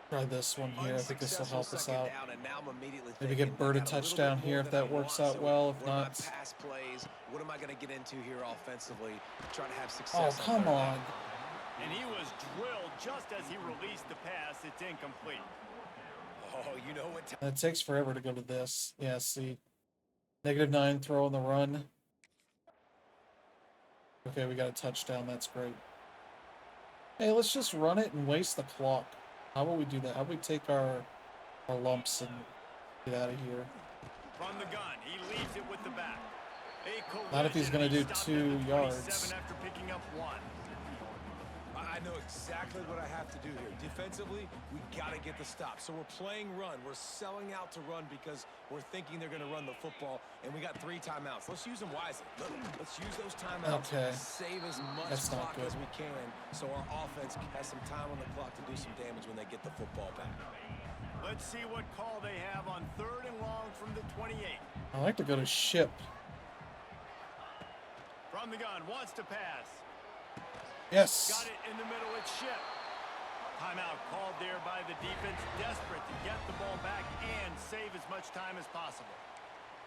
Try this one here. I think this will help us Unsuccessful out. second down, and now I'm immediately Maybe thinking get Bird a I got little touchdown bit here more if than that I works want, out so well. If what are my not, pass plays? What am I going to get into here offensively? Try to have oh success. come on. And he was drilled just as he released the pass. It's incomplete. Oh, you know what? And it takes forever to go to this. Yeah, see. -9 throw on the run. Okay, we got a touchdown. That's great. Hey, let's just run it and waste the clock. How about we do that? How about we take our lumps and get out of here? From the gun, he leaves it with the back. A Not if he's gonna do collision, 2 and he stopped at the yards. 27 after picking up 1. I know exactly what I have to do here. Defensively, we got to get the stop. So we're playing run. We're selling out to run because we're thinking they're going to run the football, and we got 3 timeouts. Let's use them wisely. Let's use those timeouts. Okay. Save as much That's not clock good. as we can so our offense has some time on the clock to do some damage when they get the football back. Let's see what call they have on 3rd and long from the 28. I like to go to ship. From the gun, wants to pass. Yes. Got it in the middle, it's Ship. Timeout called there by the defense, desperate to get the ball back and save as much time as possible.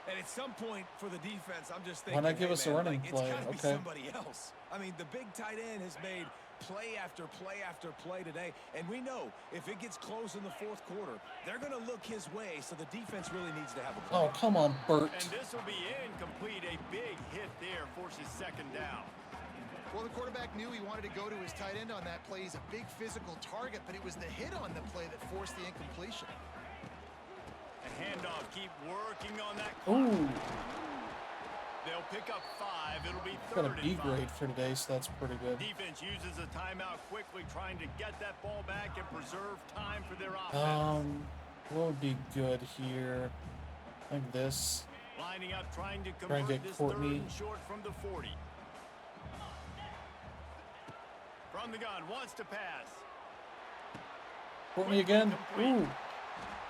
And at some point for the defense, I'm just thinking, Why not give hey, us a man, running like, play? It's gotta be Okay. somebody else. I mean, the big tight end has made play after play after play today, and we know if it gets close in the 4th quarter, they're going to look his way, so the defense really needs to have a play. Oh, come on, Bert. And this will be incomplete. A big hit there forces 2nd down. Well, the quarterback knew he wanted to go to his tight end on that play. He's a big physical target, but it was the hit on the play that forced the incompletion. The handoff, keep working on that. Ooh, They'll pick up 5. It'll be got a 3rd B and 5. grade for today, so that's pretty good. Defense uses a timeout quickly, trying to get that ball back and preserve time for their offense. What would be good here? Like this. Lining up, trying to and convert get this Courtney. 3rd and short from the 40. From the gun, wants to pass. Courtney again. Ooh,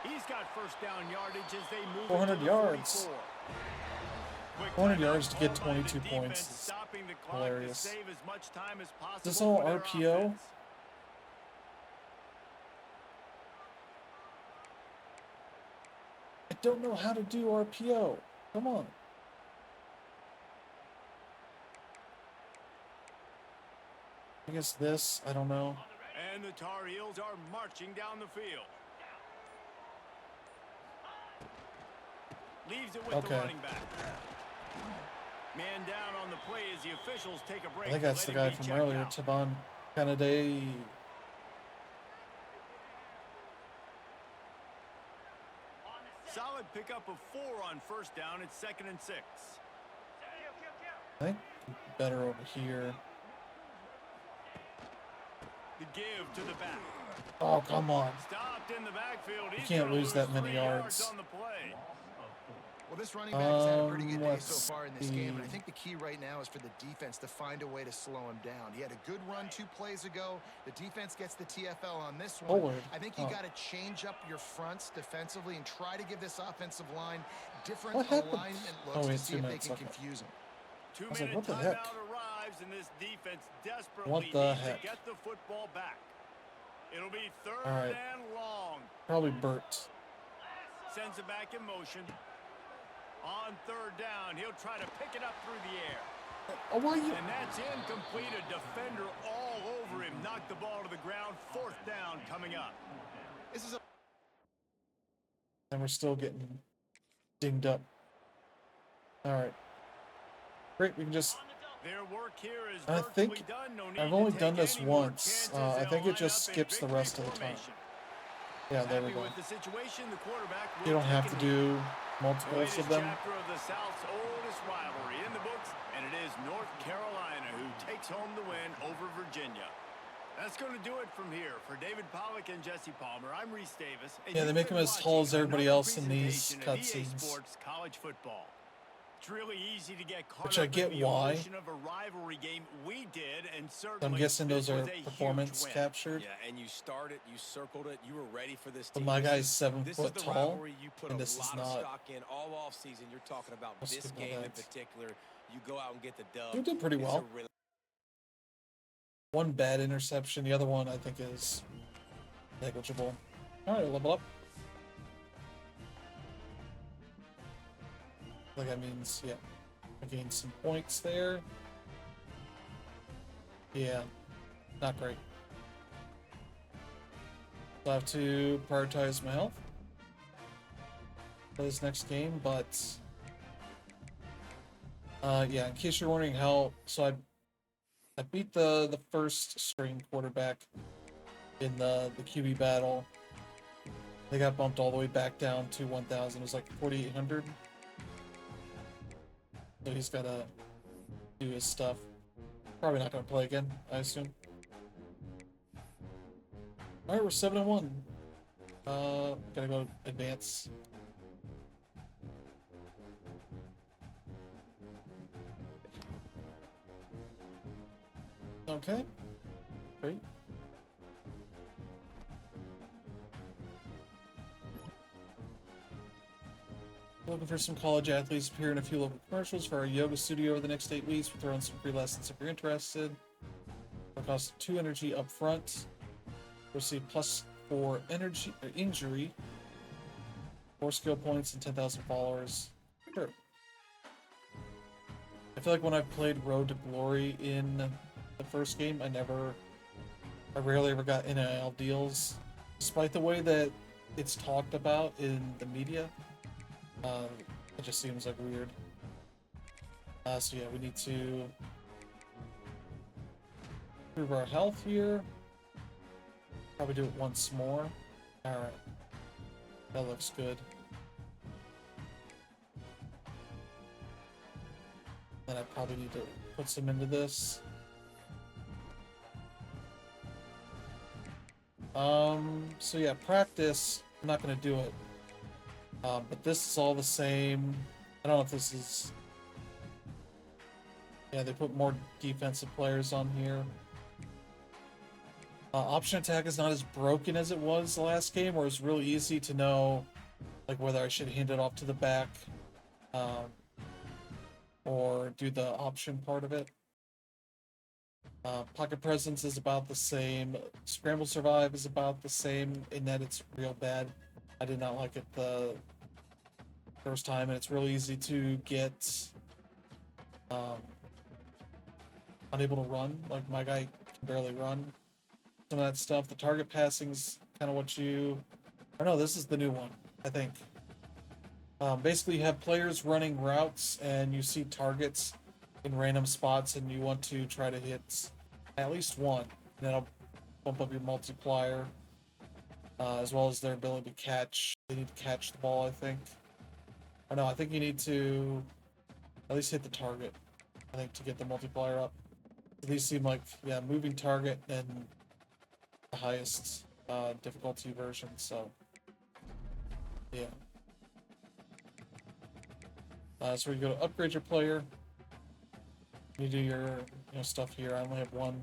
He's got 1st down yardage as they move 400 into the yards. 44. Quick 400 timeout yards to get called by the 22 defense, points is stopping the clock hilarious. to save as much time as possible. Is this all for their RPO? offense. I don't know how to do RPO. Come on. I guess this, I don't know. And the Tar Heels are marching down the field. Leaves it with the Okay. running back. Man down on the play as the officials take a break. I think that's the letting guy me from check earlier, out. Taban Kennedy. Solid pickup of 4 on 1st down. It's 2nd and 6. I think better over here. The give to the back. Oh, come on. Stopped in the backfield. He's can't gonna lose that many 3 yards. on the play. Well, this running back has had a pretty good day let's so far in this game, and I see. think the key right now is for the defense to find a way to slow him down. He had a good run 2 plays ago. The defense gets the TFL on this one. Forward. I think you Oh. got to change up your fronts defensively and try to give this offensive line different What happened? alignment Oh, looks wait, to see 2 if they minutes, can okay. confuse him. was like, 2-minute what the heck? timeout arrives, and this defense desperately What the needs heck? to get the football back. It'll be 3rd All right. and long. Probably Bert. Sends it back in motion. On 3rd down, he'll try to pick it up through the air. Oh, why you? And that's incomplete. A defender all over him. Knocked the ball to the ground. 4th down coming up. This is a And we're still getting dinged up. Alright. Great, we can just... Their work here is I think virtually done. No need I've to only take done this any more once. chances. I They'll think it line just up in skips the victory rest of the time. formation. Yeah, there we Happy go. with the situation, the quarterback will You don't have take to a knee. do The multiples latest of them. chapter of the South's oldest rivalry in the books, and it is North Carolina who takes home the win over Virginia. That's going to do it from here. For David Pollock and Jesse Palmer, I'm Reese Davis. And Yeah, they you've make been him as tall as watching everybody another else in these presentation of EA cutscenes. Sports College Football. It's really easy to get caught Which up I get in the why. emotion of a rivalry game. We did, and certainly I'm guessing this those are was a performance huge win. captured. Yeah, and you started, you circled it, you were ready for this But team. my This guy's is- 7 This foot is the tall, rivalry you put and a this is lot of not. stock in all off season. You're talking about Most this people game in don't. particular. You go out and get the dub. You did pretty It's a well. really One bad interception, the other one I think is negligible. Alright, level up. I think that means, yeah, I gained some points there. Yeah, not great. So I have to prioritize my health for this next game, but yeah, in case you're wondering how, so I beat the first string quarterback in the QB battle. They got bumped all the way back down to 1,000. It was like 4,800. So he's gotta do his stuff. Probably not gonna play again, I assume. All right, we're 7-1. Gotta go advance. Okay, great. Looking for some college athletes to appear in a few local commercials for our yoga studio over the next 8 weeks. We're throwing some free lessons if you're interested. It'll cost 2 energy up front. Receive plus 4 energy or injury, 4 skill points, and 10,000 followers. Sure. I feel like when I've played Road to Glory in the first game, I rarely ever got NIL deals, despite the way that it's talked about in the media. It just seems like weird. So yeah, we need to improve our health here. Probably do it once more. Alright. That looks good. Then I probably need to put some into this. So yeah, practice, I'm not gonna do it. But this is all the same. I don't know if this is... Yeah, they put more defensive players on here. Option attack is not as broken as it was the last game, where it was really easy to know like whether I should hand it off to the back or do the option part of it. Pocket presence is about the same. Scramble survive is about the same in that it's real bad. I did not like it the first time, and it's really easy to get unable to run. Like my guy can barely run. Some of that stuff. The target passing's kind of what you... I know this is the new one, I think. Basically, you have players running routes, and you see targets in random spots, and you want to try to hit at least one. And that'll bump up your multiplier, as well as their ability to catch. They need to catch the ball, I think. I know, I think you need to at least hit the target, I think, to get the multiplier up. These seem like, yeah, moving target and the highest difficulty version, so yeah. So you go to upgrade your player. You do your stuff here. I only have 1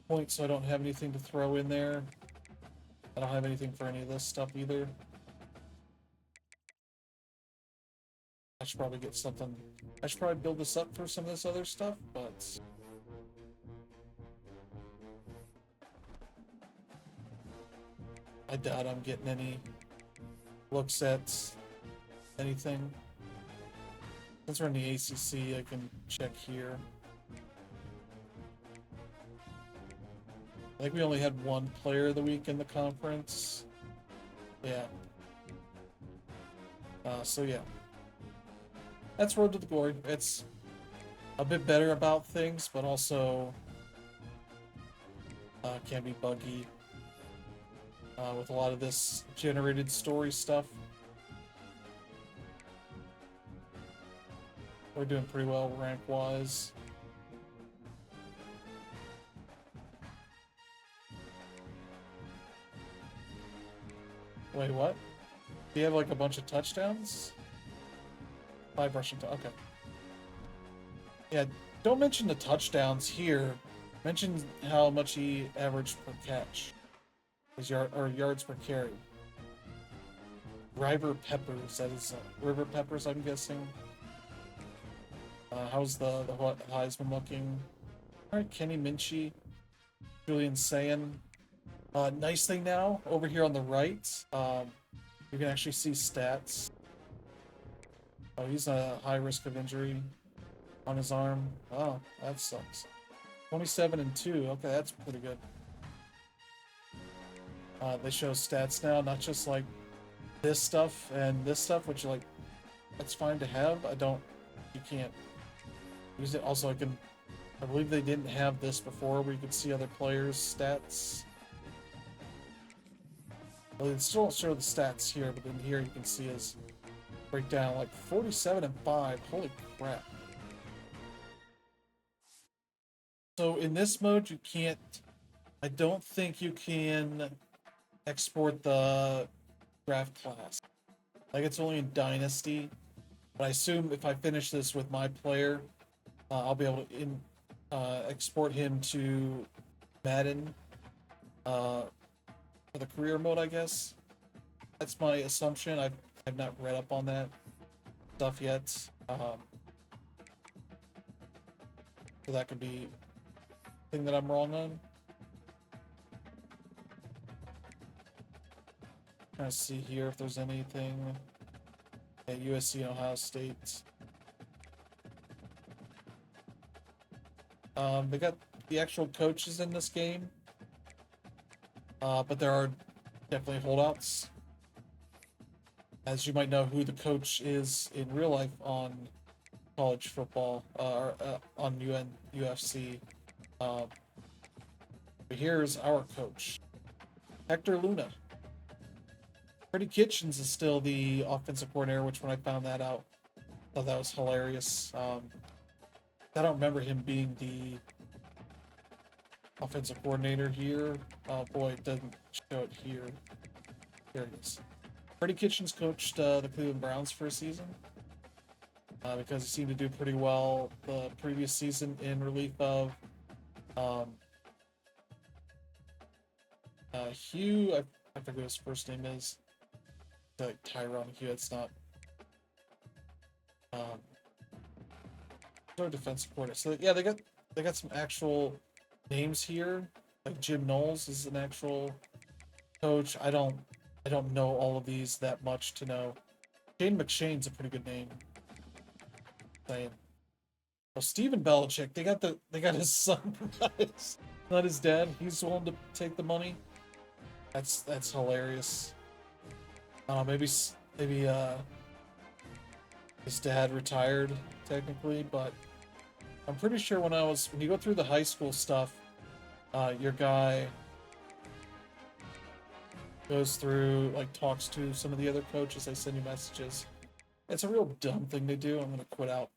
point, so I don't have anything to throw in there. I don't have anything for any of this stuff either. I should probably get something. I should probably build this up for some of this other stuff, but I doubt I'm getting any looks at anything. Since we're in the ACC, I can check here. I think we only had 1 player of the week in the conference. Yeah. So yeah. that's Road to the Glory. It's a bit better about things, but also can be buggy with a lot of this generated story stuff. We're doing pretty well rank-wise. Wait, what? Do you have like a bunch of touchdowns? 5 rushing okay. Yeah, don't mention the touchdowns here. Mention how much he averaged per catch. His yards per carry. River Peppers, that is River Peppers, I'm guessing. How's the Heisman looking? Alright, Kenny Minchie. Julian Sayin. Nice thing now, over here on the right, you can actually see stats. Oh, he's a high risk of injury on his arm. Oh, that sucks. 27 and 2. Okay, that's pretty good. They show stats now, not just like this stuff and this stuff, which like that's fine to have. You can't use it. Also, I believe they didn't have this before, where you could see other players' stats. Well, they still don't show the stats here, but in here you can see his breakdown, like 47 and 5. Holy crap. So in this mode, you can't, I don't think you can export the draft class. Like, it's only in Dynasty. But I assume if I finish this with my player, I'll be able to export him to Madden for the career mode, I guess. That's my assumption. I've not read up on that stuff yet. So that could be a thing that I'm wrong on. Trying to see here if there's anything at USC and Ohio State. They got the actual coaches in this game, but there are definitely holdouts. As you might know who the coach is in real life on college football, or on UFC. But here's our coach, Hector Luna. Freddie Kitchens is still the offensive coordinator, which when I found that out, I thought that was hilarious. I don't remember him being the offensive coordinator here. Oh boy, it doesn't show it here. Here it is. Freddie Kitchens coached the Cleveland Browns for a season because he seemed to do pretty well the previous season in relief of Hugh. I forget what his first name is. Like Tyron Hugh. It's not. No defensive coordinator. So yeah, they got some actual names here. Like Jim Knowles is an actual coach. I don't know all of these that much to know. Shane McShane's a pretty good name. Saying. Well, Stephen Belichick, they got his son, not his dad. He's willing to take the money. That's hilarious. Maybe his dad retired technically, but I'm pretty sure when you go through the high school stuff, your guy goes through, like, talks to some of the other coaches. They send you messages. It's a real dumb thing to do. I'm gonna quit out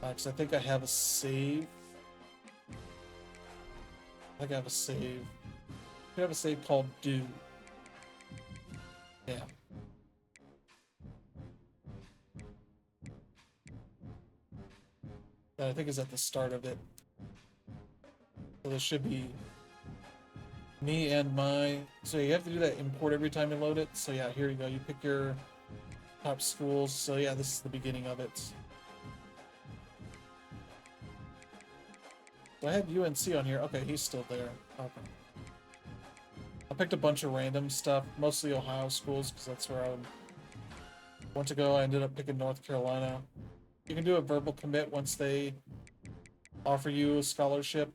because I think I have a save. I have a save. I have a save called Do. Yeah. That I think is at the start of it. So there should be me and my... So you have to do that import every time you load it. So yeah, here you go. You pick your top schools. So yeah, this is the beginning of it. So I had UNC on here. Okay, he's still there. Okay. I picked a bunch of random stuff, mostly Ohio schools, because that's where I want to go. I ended up picking North Carolina. You can do a verbal commit once they offer you a scholarship.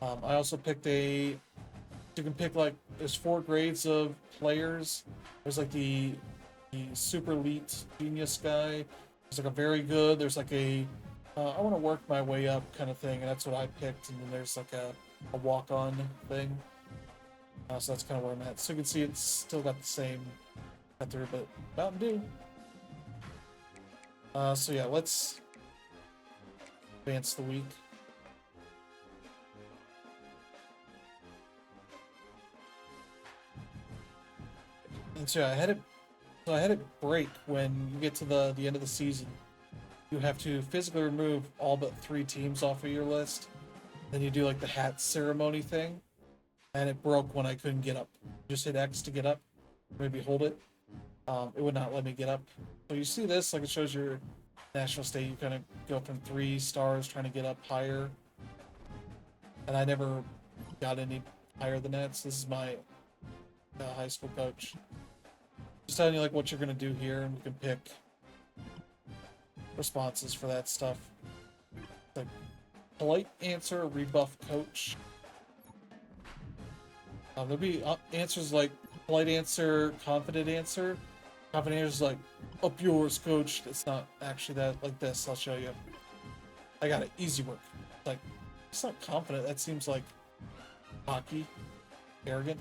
I also picked you can pick, like, there's 4 grades of players. There's like the the super elite genius guy. There's like a very good. There's like a I want to work my way up kind of thing, and that's what I picked. And then there's like a walk on thing. So that's kind of where I'm at. So you can see it's still got the same cut through, but Mountain Dew. So yeah, let's advance the week. And so yeah, I had it break when you get to the end of the season. You have to physically remove all but 3 teams off of your list. Then you do like the hat ceremony thing, and it broke when I couldn't get up. Just hit X to get up, maybe hold it. It would not let me get up. So you see this, like it shows your national state. You kind of go from 3 stars trying to get up higher, and I never got any higher than that. So this is my high school coach. Just telling you like what you're gonna do here, and you can pick responses for that stuff. Like polite answer, rebuff coach. There'll be answers like polite answer, confident answer. Confident answer is like up yours, coach. It's not actually that like this. I'll show you. I got it. Easy work. Like it's not confident. That seems like cocky, arrogant.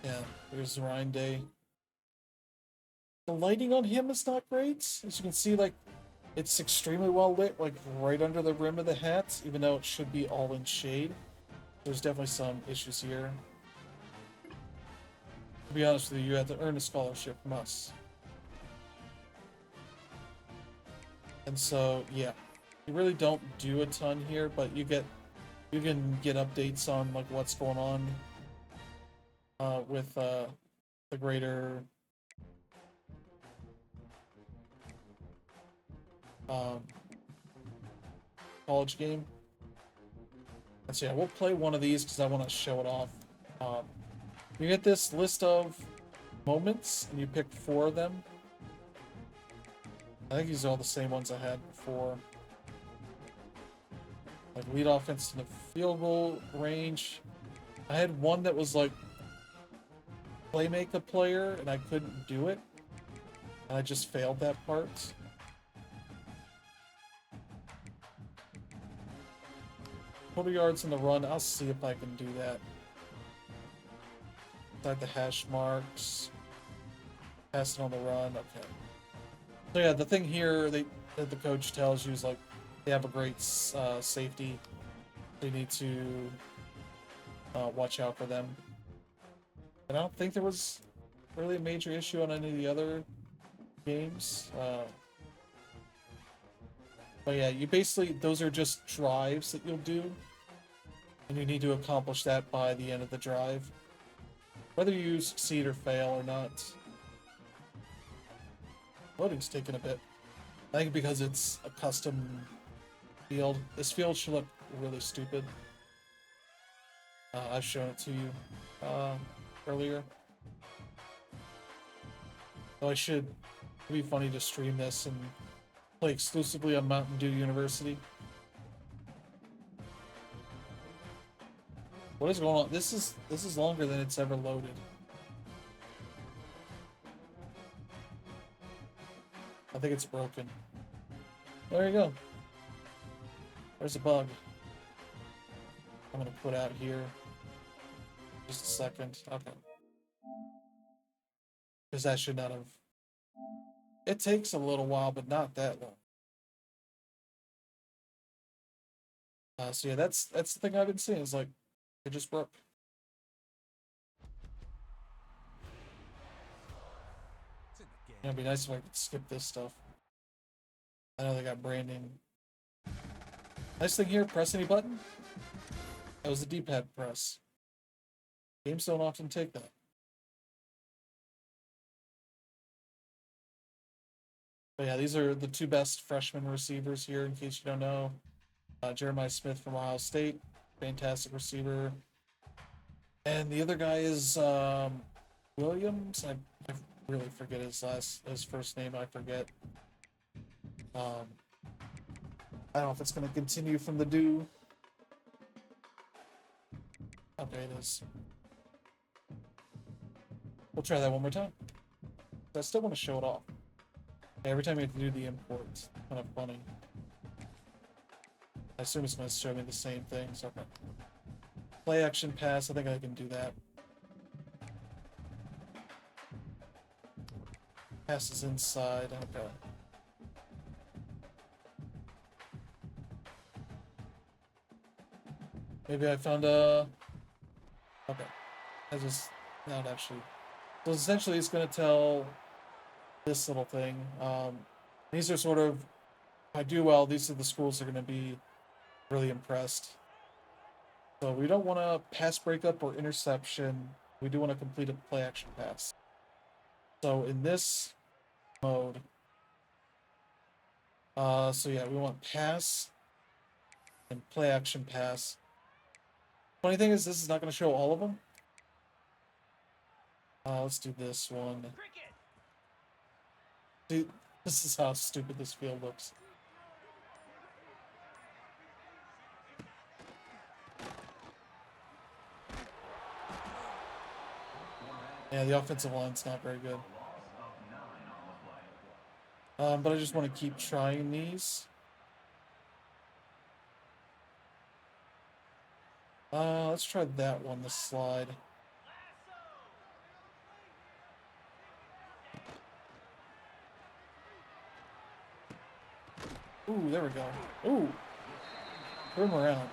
Yeah, there's Ryan Day. The lighting on him is not great. As you can see, like, it's extremely well lit, like, right under the rim of the hat, even though it should be all in shade. There's definitely some issues here. To be honest with you, you have to earn a scholarship from us. And so, yeah. You really don't do a ton here, but you can get updates on, like, what's going on with the greater college game. And so yeah, we'll play one of these because I want to show it off. You get this list of moments, and you pick 4 of them. I think these are all the same ones I had before. Like lead offense to the field goal range. I had one that was like playmake a player, and I couldn't do it. And I just failed that part. Total yards in the run, I'll see if I can do that. Inside the hash marks. Pass it on the run, okay. So yeah, the thing here that the coach tells you is like, they have a great safety. They need to watch out for them. And I don't think there was really a major issue on any of the other games. But yeah, you basically, those are just drives that you'll do. And you need to accomplish that by the end of the drive. Whether you succeed or fail or not. Loading's taking a bit. I think because it's a custom field. This field should look really stupid. I've shown it to you earlier. So it should be funny to stream this and play exclusively on Mountain Dew University. What is going on? This is longer than it's ever loaded. I think it's broken. There you go. There's a bug. I'm gonna put out here. Just a second. Okay. Because that should not have. It takes a little while, but not that long. So yeah, that's the thing I've been seeing. Is like it just broke. It'd be nice if I could skip this stuff. I know they got branding. Nice thing here, press any button. That was the D-pad press. Games don't often take that. But yeah, these are the 2 best freshman receivers here, in case you don't know. Jeremiah Smith from Ohio State, fantastic receiver. And the other guy is Williams. I really forget his first name. I forget. I don't know if it's going to continue from the Dew. Okay, it is. We'll try that one more time. I still want to show it off. Every time you have to do the import, it's kind of funny. I assume it's going to show me the same thing. So okay. Play action pass. I think I can do that. Pass is inside. Okay. Maybe I found a... Okay. I just... Not actually. So essentially it's going to tell this little thing. These are sort of... If I do well, these are the schools that are going to be really impressed. So we don't want to pass breakup or interception. We do want to complete a play action pass. So in this mode... so yeah, we want pass and play action pass. Funny thing is, this is not going to show all of them. Let's do this one. Dude, this is how stupid this field looks. Yeah, the offensive line's not very good. But I just want to keep trying these. Let's try that one, the slide. Ooh, there we go. Ooh. Throw him around.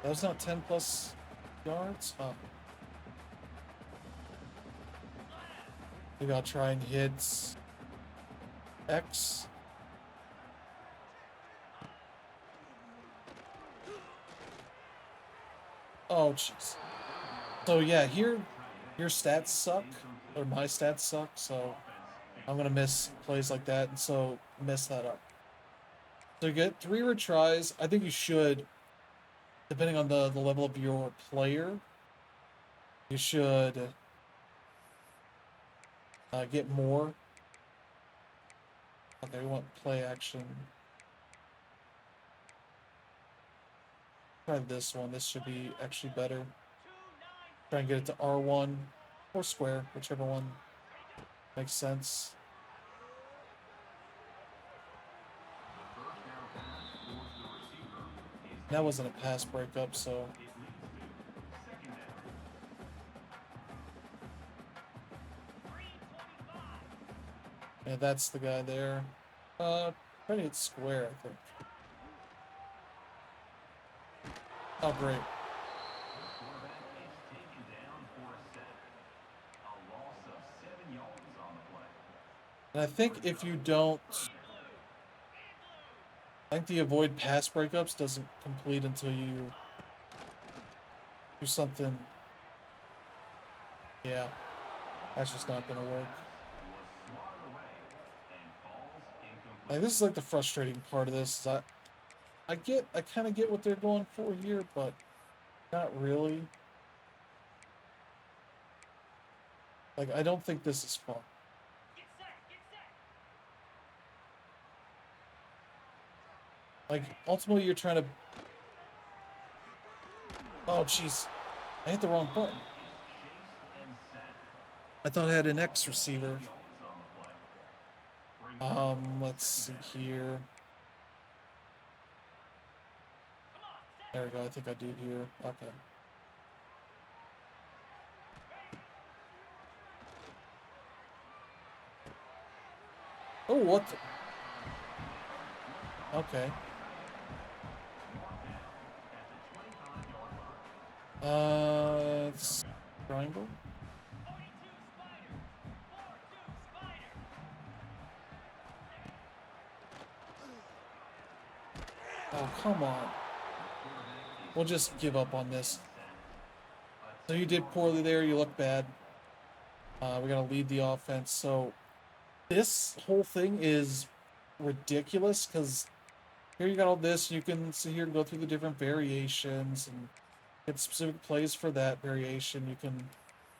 That was not 10 plus yards? Oh. Maybe I'll try and hit X. Oh, jeez. So yeah, here your stats suck, or my stats suck, so I'm gonna miss plays like that, and so mess that up. So you get 3 retries. I think you should, depending on the level of your player, you should get more. Okay, we want play action. Try this one. This should be actually better. Try and get it to R1 or square, whichever one makes sense. That wasn't a pass breakup, so... Yeah, that's the guy there. Try to hit square, I think. Oh, great. And I think if you don't... I think the avoid pass breakups doesn't complete until you do something... Yeah. That's just not gonna work. Like, this is like the frustrating part of this. Is I kind of get what they're going for here, but not really. Like, I don't think this is fun. Like, ultimately, you're trying to... Oh, jeez. I hit the wrong button. I thought I had an X receiver. Let's see here. There we go. I think I do here. Okay. Oh, what the... Okay. It's triangle. Oh, come on. We'll just give up on this. So you did poorly there. You look bad. We gotta lead the offense. So this whole thing is ridiculous because here you got all this. You can sit here and go through the different variations and get specific plays for that variation. You can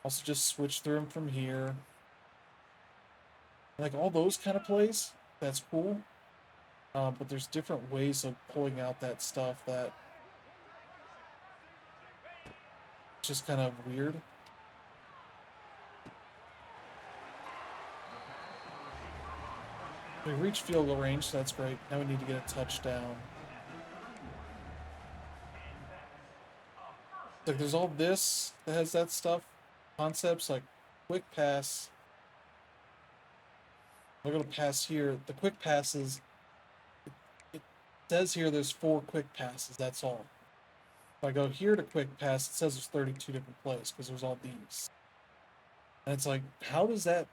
also just switch through them from here. Like all those kind of plays, that's cool. But there's different ways of pulling out that stuff that It's just kind of weird. We reached field goal range, so that's great. Now we need to get a touchdown. Like, there's all this that has that stuff. Concepts like quick pass. We're going to pass here. The quick passes, it says here there's 4 quick passes. That's all. If I go here to quick pass, it says there's 32 different plays because there's all these. And it's like, how does that...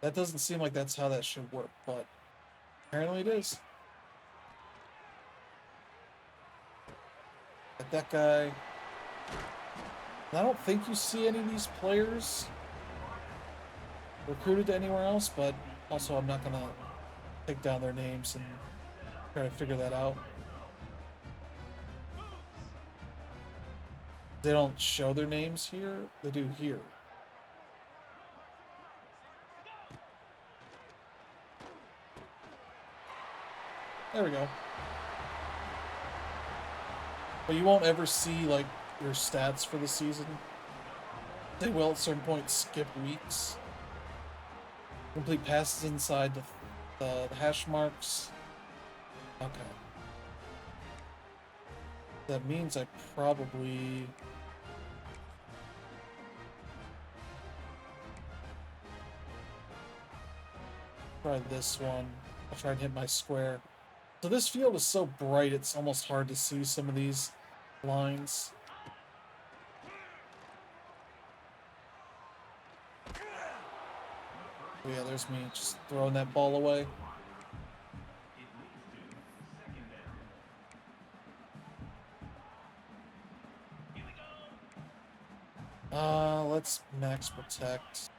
That doesn't seem like that's how that should work, but apparently it is. At that guy. And I don't think you see any of these players recruited to anywhere else, but also I'm not gonna take down their names and try to figure that out. They don't show their names here, they do here. There we go. But you won't ever see like your stats for the season. They will at certain points skip weeks. Complete passes inside the hash marks. Okay. That means I probably... Try this one. I'll try and hit my square. So this field is so bright, it's almost hard to see some of these lines. Oh yeah, there's me just throwing that ball away. Let's max protect.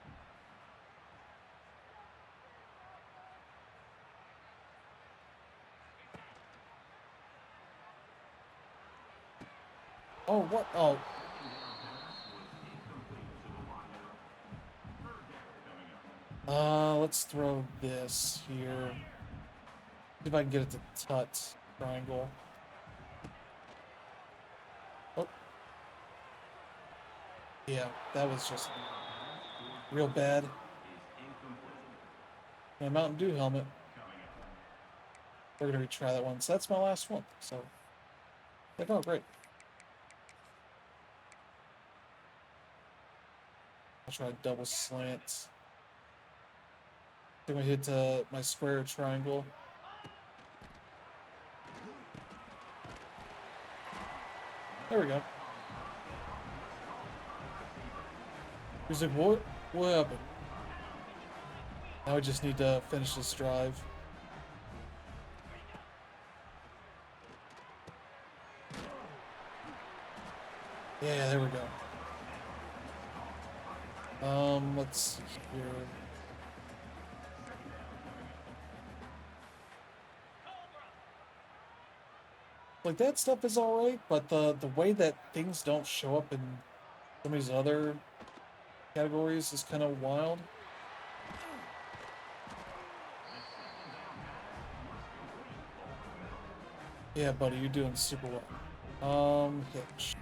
Oh, what? Oh. Let's throw this here. See if I can get it to tut triangle. Oh. Yeah, that was just real bad. My Mountain Dew helmet. We're gonna retry that one. So that's my last one. So, like, oh, great. I'll try a double slant. Then we hit my square triangle. There we go. He's like, what? What happened? Now we just need to finish this drive. Yeah, there we go. Let's see here. Like, that stuff is alright, but the way that things don't show up in some of these other categories is kind of wild. Yeah, buddy, you're doing super well. Hitch.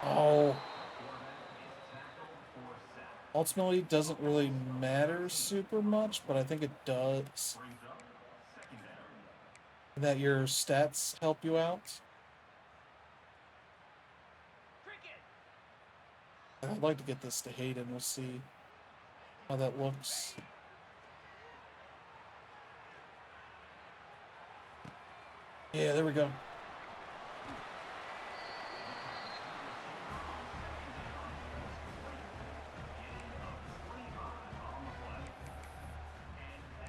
Oh. Ultimately, doesn't really matter super much, but I think it does. That your stats help you out. I'd like to get this to Hayden. We'll see how that looks. Yeah, there we go.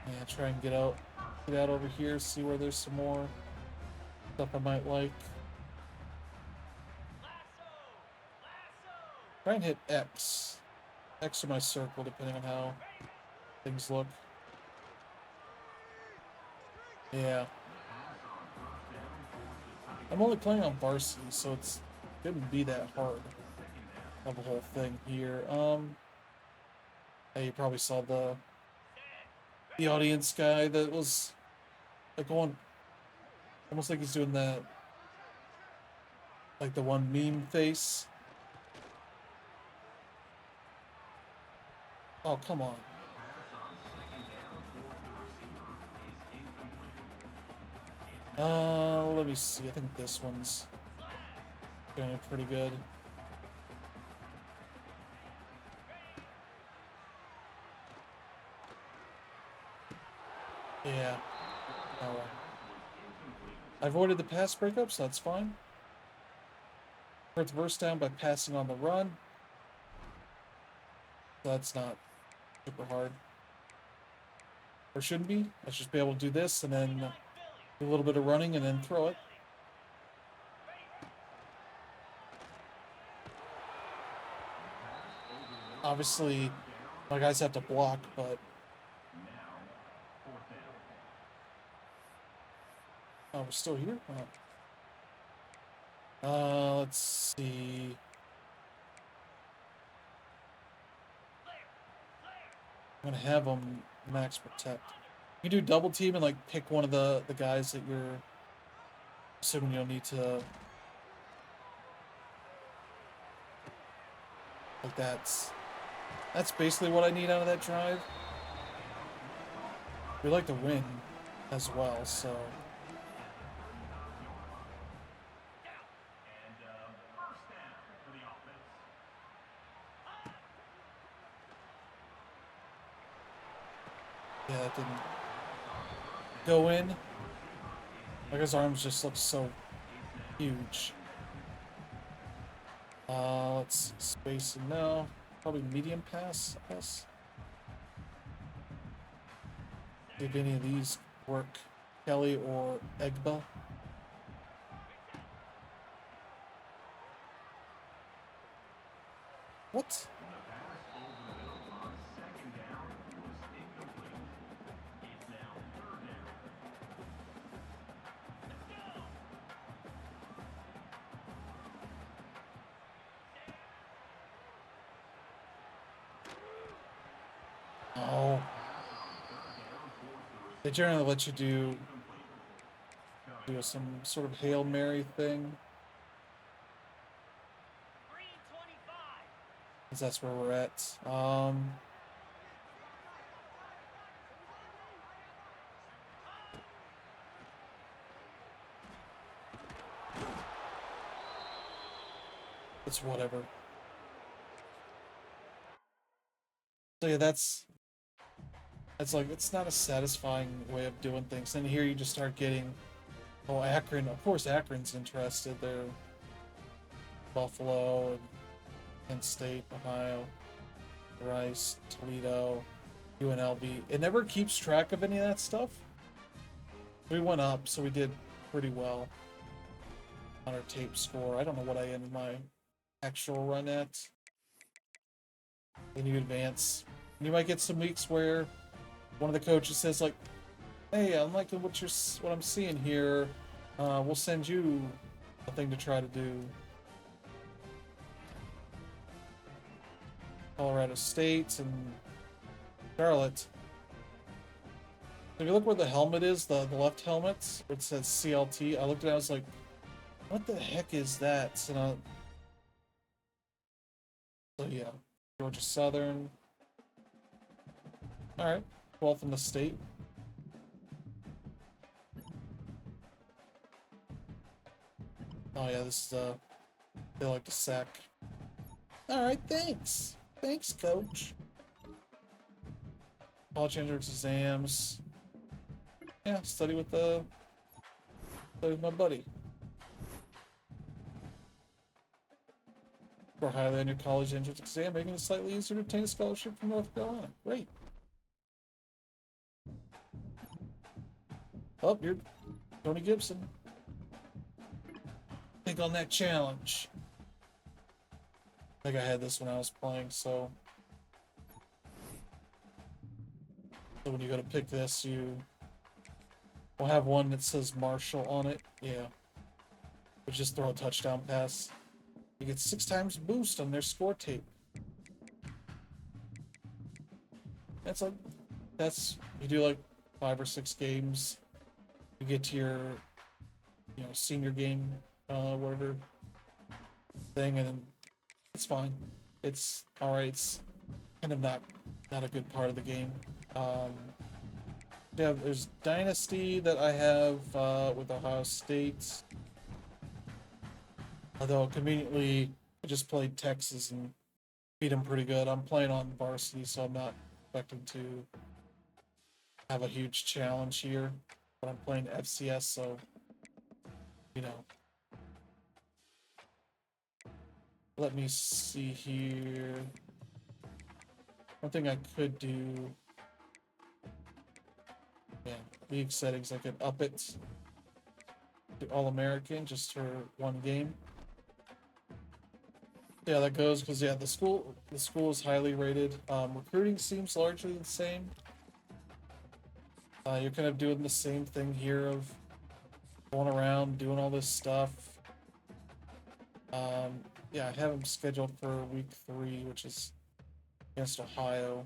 Yeah, try and get out over here, see where there's some more stuff I might like. Try and hit X. X or my circle, depending on how things look. Yeah. I'm only playing on varsity, so it shouldn't be that hard of a whole thing here. Hey, you probably saw the audience guy that was like going almost like he's doing that, like the one meme face. Oh, come on. Let me see. I think this one's doing pretty good. Yeah. Oh, well. I avoided the pass breakup, so that's fine. First verse down by passing on the run. So that's not super hard. Or shouldn't be. I should just be able to do this and then do a little bit of running and then throw it. Obviously, my guys have to block, but... Oh, we're still here? Oh. Let's see. I'm gonna have them max protect. You can do double team and like pick one of the guys that you're assuming you'll need to. Like that's basically what I need out of that drive. We like to win as well, so. Yeah, that didn't go in. Like his arms just look so huge. Let's space him now. Probably medium pass, I guess. See if any of these work. Kelly or Egba. What? Oh. They generally let you do some sort of Hail Mary thing. Because that's where we're at. It's whatever. So yeah, that's like, it's not a satisfying way of doing things. And here you just start getting, oh, Akron. Of course, Akron's interested. They're Buffalo and Kent State, Ohio, Rice, Toledo, UNLV. It never keeps track of any of that stuff. We went up, so we did pretty well on our tape score. I don't know what I ended my actual run at. Then you advance. And you might get some weeks where one of the coaches says like, "Hey, I'm liking what I'm seeing here. We'll send you a thing to try to do." Colorado State and Charlotte. So if you look where the helmet is, the left helmet, where it says CLT, I looked at it, I was like, what the heck is that? So yeah, Georgia Southern. Alright, 12th in the state. Oh yeah, this is, they like to sack. Alright, thanks. Thanks, coach. College entrance exams. Yeah, study with my buddy. For highly on your college entrance exam, making it slightly easier to obtain a scholarship from North Carolina. Great. Oh, you're Tony Gibson. Think on that challenge. I think I had this when I was playing, so when you go to pick this, you will have one that says Marshall on it. Yeah. But just throw a touchdown pass. You get 6 times boost on their score tape. It's like, you do like 5 or 6 games, you get to your, senior game, whatever thing, and then it's fine. It's alright. It's kind of not a good part of the game. Um, yeah, there's Dynasty that I have with Ohio State. Although conveniently, I just played Texas and beat them pretty good. I'm playing on varsity, so I'm not expecting to have a huge challenge here. But I'm playing FCS, so you know. Let me see here. One thing I could do. Yeah, league settings. I could up it to All-American just for one game. Yeah, that goes because yeah, the school is highly rated. Recruiting seems largely the same. You're kind of doing the same thing here of going around doing all this stuff. Yeah, I have them scheduled for week 3, which is against Ohio.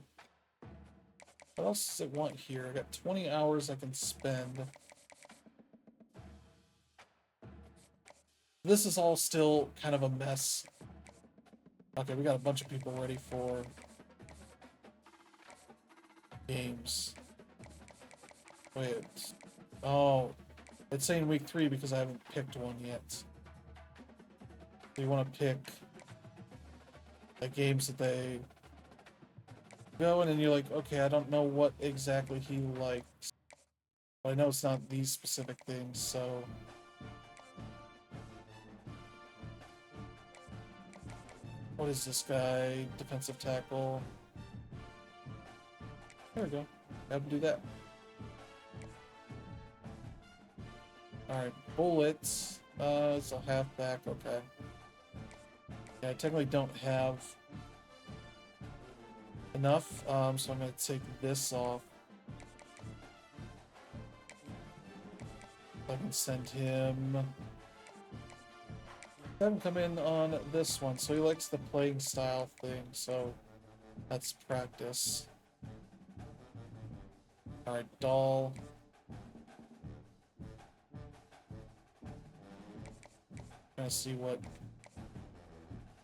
What else does it want here? I got 20 hours I can spend. This is all still kind of a mess. Okay, we got a bunch of people ready for games. Wait. Oh, it's saying week 3 because I haven't picked one yet. So you want to pick the games that they go in, and you're like, okay, I don't know what exactly he likes. But I know it's not these specific things, so. What is this guy? Defensive tackle. There we go. Have him do that. Alright, bullets. It's a halfback, okay. Yeah, I technically don't have enough, so I'm gonna take this off. I can send him. Have him come in on this one. So he likes the playing style thing, so that's practice. Alright, doll. Gonna see what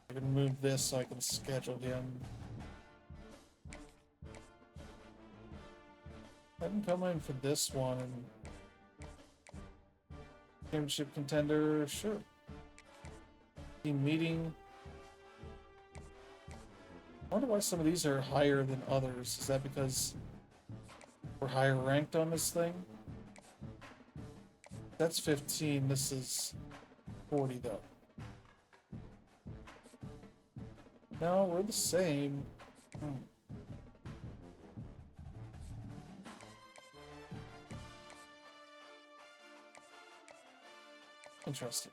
I can move this so I can schedule him. Have him come in for this one and championship contender, sure. Team meeting. I wonder why some of these are higher than others. Is that because we're higher ranked on this thing? That's 15. This is 40 though. No, we're the same. Interesting.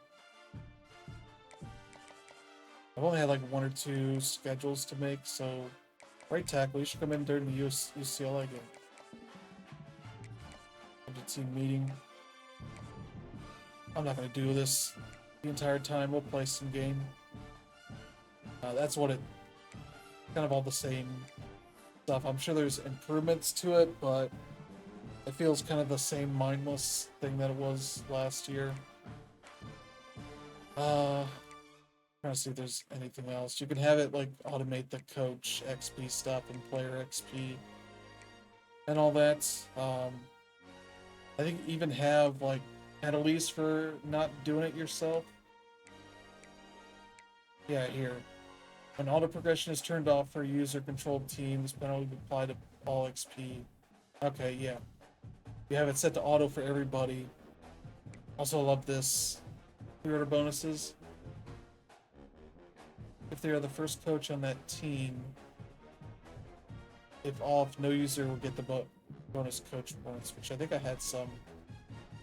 I've only had like 1 or 2 schedules to make, so right tackle, you should come in during the UCLA game. Team meeting. I'm not going to do this the entire time. We'll play some game. That's what it... kind of all the same stuff. I'm sure there's improvements to it, but it feels kind of the same mindless thing that it was last year. Trying to see if there's anything else. You can have it like automate the coach XP stuff and player XP and all that. I think even have like penalties for not doing it yourself. Yeah, here. When auto progression is turned off for user-controlled teams, penalty will apply to all XP. Okay, yeah. You have it set to auto for everybody. Also, I love this. Pre-order bonuses. If they are the first coach on that team, if off, no user will get the bonus coach points, which I think I had some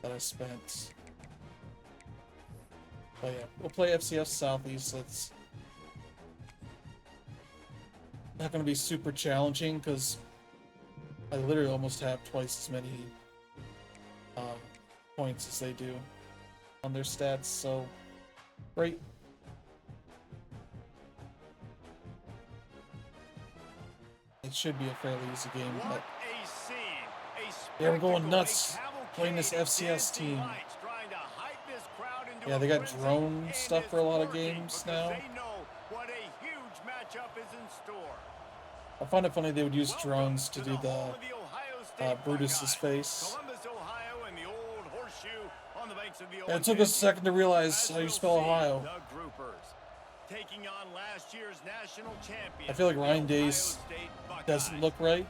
that I spent. But yeah, we'll play FCS Southeast. It's not going to be super challenging because I literally almost have twice as many points as they do on their stats, so great. should be a fairly easy game, What but a scene. A yeah, we're going spectacle, nuts a playing this cavalcade of FCS dancing team. lights trying to hype this crowd into Yeah, a they got frenzy, drone and stuff it's for a lot of working games because now. they know what a huge matchup is in store. I find it funny they would use Welcome drones to do home the of the Ohio State Brutus's Buckeyes. face. Columbus, Ohio, and the old horseshoe on the banks of the Yeah, it took us a second to realize As how you we'll spell see, Ohio. the Groupers taking on last year's national champion. I feel like the Ryan Ohio Dace State Buckeyes. doesn't look right.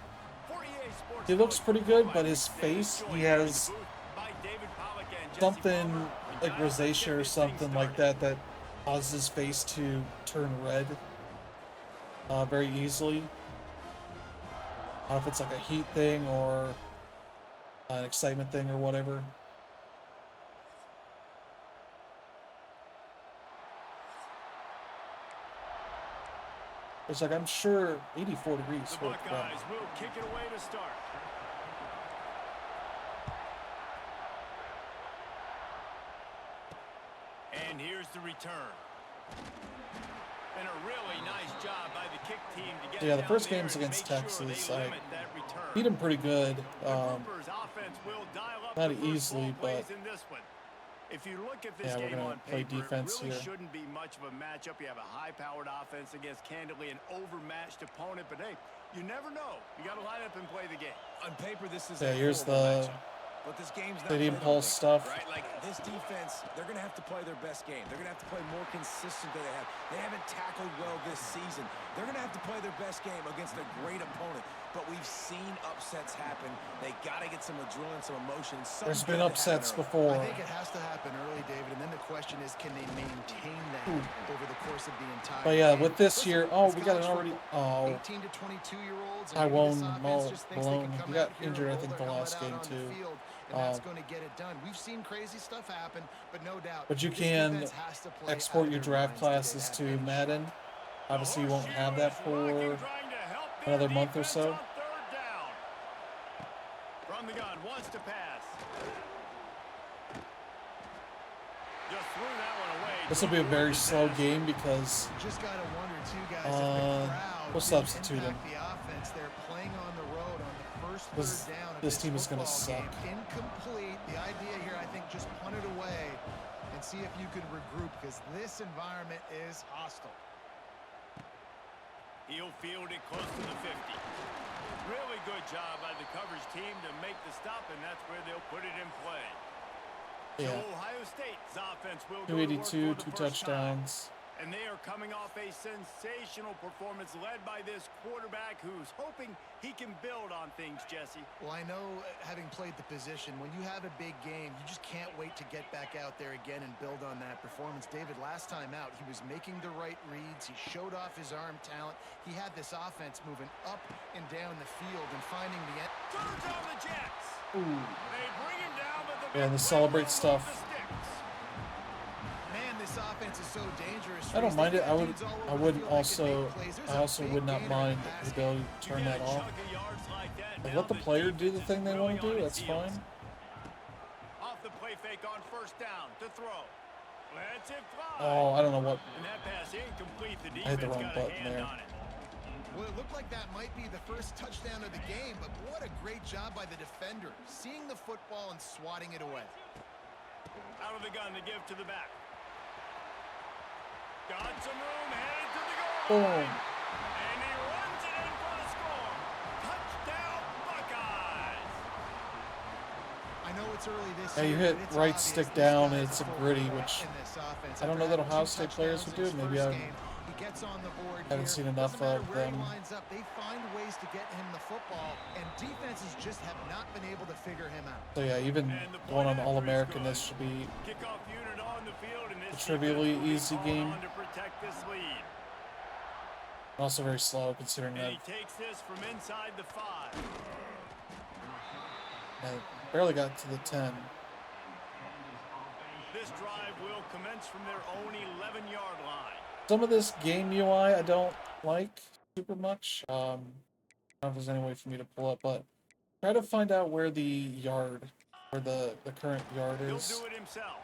48 Sports He looks College pretty football good, but by his Rick face, Davis, he joined here in has the booth by David Pollock and Jesse something Palmer. like Guys, let's get rosacea or this thing something like started. that causes his face to turn red very easily. I don't know if it's like a heat thing or an excitement thing or whatever. It's like, I'm sure 84 degrees. The Holy crap. Buckeyes will kick it away to start. And here's the return. And a really nice job by the kick team to get Yeah, the down first there game's and against make sure Texas. they I limit that return. beat him pretty good. The Groupers offense will dial up Not the first easily, ball plays but in this one. If you look at this yeah, we're game gonna on play paper, defense it really here. shouldn't be much of a matchup. You have a high-powered offense against, candidly, an overmatched opponent. But hey, you never know. You got to line up and play the game. On paper, this is Yeah, a here's horrible the matchup. But this game's not Stadium played Pulse on stuff. paper, right? Like, this defense, they're going to have to play their best game. They're going to have to play more consistent than they have. They haven't tackled well this season. They're going to have to play their best game against a great opponent. But we've seen upsets happen. They got to get some adrenaline, some emotion. There's been upsets before. I think it has to happen early, David, and then the question is, can they maintain that over the course of the entire But yeah, game? with this Listen, year, it's we got an college already. football. Oh, 18 to 22-year-olds. Tyrone Malone. He got injured, I think, the last game too. And that's going to get it done. We've seen crazy stuff happen, but no doubt. But you this can defense has to play export out your of their draft minds to classes get to that Madden. Obviously, you won't have that for another month or so. From the gun, wants to pass. Just threw that one away. This will be a very slow game because Just gotta wonder too, guys, if the crowd we'll didn't substitute him. impact the offense. They're playing on the road on the first This- third down of this team is gonna football suck. game. Incomplete. The idea here, I think, just punt it away and see if you could regroup, because this environment is hostile. He'll field it close to the 50. Really good job by the coverage team to make the stop, and that's where they'll put it in play. Yeah, So Ohio State's offense will go to work 282, for the 2 first time. touchdowns. And they are coming off a sensational performance led by this quarterback who's hoping he can build on things, Jesse. Well, I know, having played the position, when you have a big game, you just can't wait to get back out there again and build on that performance. David, last time out, he was making the right reads. He showed off his arm talent. He had this offense moving up and down the field and finding the end. Turns on the Jets. Ooh. They bring him down, but the Yeah, big the celebrate play stuff. rolls the sticks. Man, this offense is so dangerous. I don't mind it. I would. Dudes all over I the would field that can also. make plays. There's I a also big would not gainer in mind the the basket. ability to You turn get that a off. chunk of yards like that, Like, now let the player do the defense thing they is want really to do. on That's its heels. fine. Off the play fake on first down to throw. Lets it fly. Oh, I don't know what. And that pass incomplete. The I hit the defense wrong got a button hand there. on it. Well, it looked like that might be the first touchdown of the game, but what a great job by the defender, seeing the football and swatting it away. Out of the gun to give to the back. Got some room, headed to the goal line. Boom. And he runs it in for the score. Touchdown, Buckeyes. I know it's early this Yeah, you year, hit but it's right obvious stick this down, guy's and it's a full gritty, threat which in this offense. I don't know After that having Ohio 2 State players would do. touchdowns in his Maybe first I game, he gets on the board haven't here. seen enough Doesn't matter of where he them. lines up, they find ways to get him the football, and defenses just have not been able to figure him out. So yeah, even And the going on point All after is American, good. this should be Kickoff unit on the field, and this a trivially defense will be easy called game. on to protect this lead. also very slow considering And that he takes this from inside the 5. I barely got to the 10. This drive will commence from their own 11-yard line. Some of this game UI I don't like super much. I don't know if there's any way for me to pull up, but try to find out where the yard where the current yard He'll is. do it himself.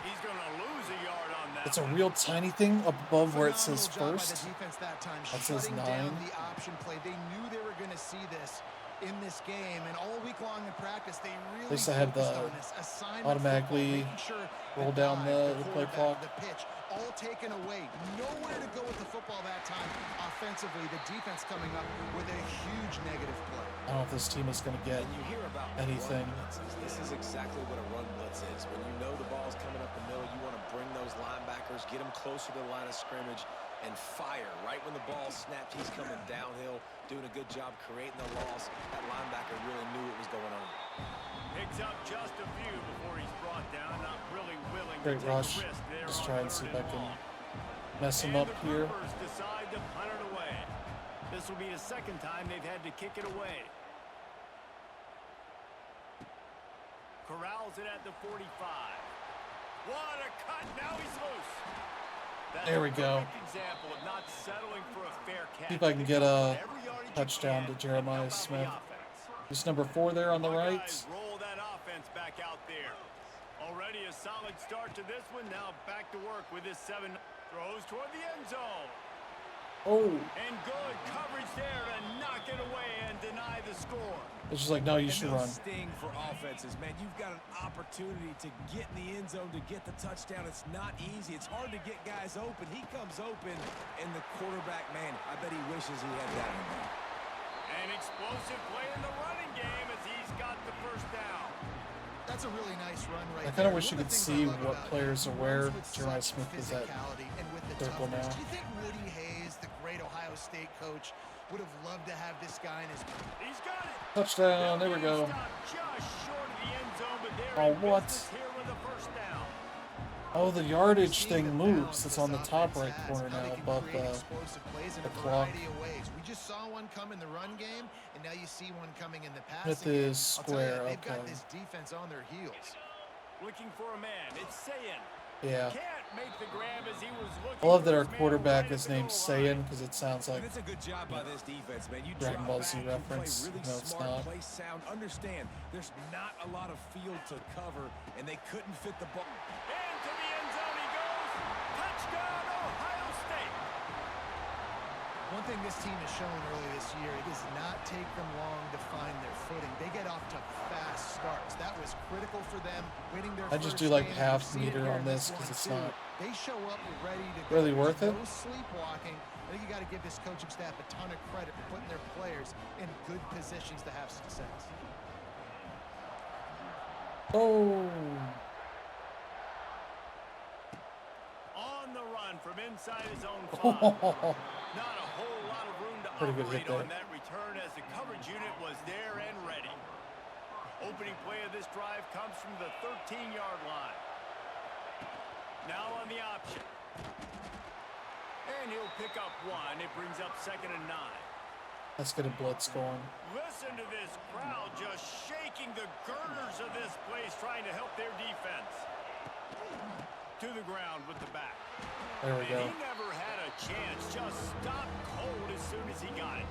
He's going to lose a yard on that. It's a real tiny thing up above where it says Phenomenal job by first. the defense that time, That says shutting 9. down the option play. They knew they were going to see this in this game, and all week long in practice, they really least I had focused the on this assignment automatically football, making sure roll the down dive, the play quarterback, clock. the pitch, all taken away. Nowhere to go with the football that time. Offensively, the defense coming up with a huge negative play. I don't know if this team is going to get And you hear about anything. run blitzes. This is exactly what a run blitz is. When you know the ball's coming up the middle, you want to bring those linebackers, get them closer to the line of scrimmage, and fire. Right when the ball snapped, he's coming downhill, doing a good job creating the loss. That linebacker really knew what was going on. Picks up just a few before he's brought down. Not really willing Great to take rush. a risk there. Just on try and see if I 3rd and can long. mess him And up the here. Clippers decide to punt it away. This will be the second time they've had to kick it away. Corrals it at the 45. What a cut! Now he's loose. That's There we a go. perfect example of not settling for a fair catch. See if I can get Pick a up every yardage you touchdown can to Jeremiah and help out the Smith. offense. Just number 4 there on the My right. guys roll that offense back out there. Already a solid start to this one. Now back to work with his 7 throws toward the end zone. Oh, And good coverage there to knock it away and deny the score. it's just like, no, you And should no run. sting for offenses, man. You've got an opportunity to get in the end zone, to get the touchdown. It's not easy. It's hard to get guys open. He comes open, and the quarterback, man, I bet he wishes he had that one there. An explosive play in the running game as he's got the first down. That's a really nice run right I kind of there. wish you One of could the things I see love what about players him, are he where runs with Jeremiah such Smith is at physicality and with the circle toughness. now. Do you think Woody Hayes, the great Ohio State coach, would have loved to have this guy in his... He's got it. Touchdown, there we go. Stopped just short of the end zone, but they're Oh, in what? business here with a first down. Oh, the yardage Seeing thing the moves. balance It's this on the top offense right has, corner how they now, can above create the explosive plays in a clock. variety of ways. We just saw one come in the run game, and now you see one coming in the Smith passing game. is I'll tell you, square, they've got okay. this defense on their heels. Looking for a man. It's Sayin. Yeah. Can't make the grab as he was looking I love that for our his man quarterback right at is the named goal line. Saiyan because it sounds like And it's a good job by this defense, man. You Dragon drop Ball back, Z you play reference. really No, it's smart, not. play sound. Understand, there's not a lot of field to cover, and they couldn't fit the ball. And to the end zone he goes. Touchdown, Ohio State. One thing this team has shown early this year, it does not take them long to find their footing. They get off to fast starts. That was critical for them, winning their I just first do like game. half You see it meter here on in this one, because it's too. not They show up ready to go. really worth it. No sleepwalking. I think you got to give this coaching staff a ton of credit for putting their players in good positions to have success. Oh, On the run from inside his own 5. Not a whole lot of room to Pretty good operate hit there. on that return as the coverage unit was there and ready. Opening play of this drive comes from the 13-yard line. Now on the option. And he'll pick up 1. It brings up 2nd and 9. let's get a blitz going. Listen to this crowd just shaking the girders of this place, trying to help their defense. To the ground with the back. There we go. And he never had a chance. Just stopped cold as soon as he got it.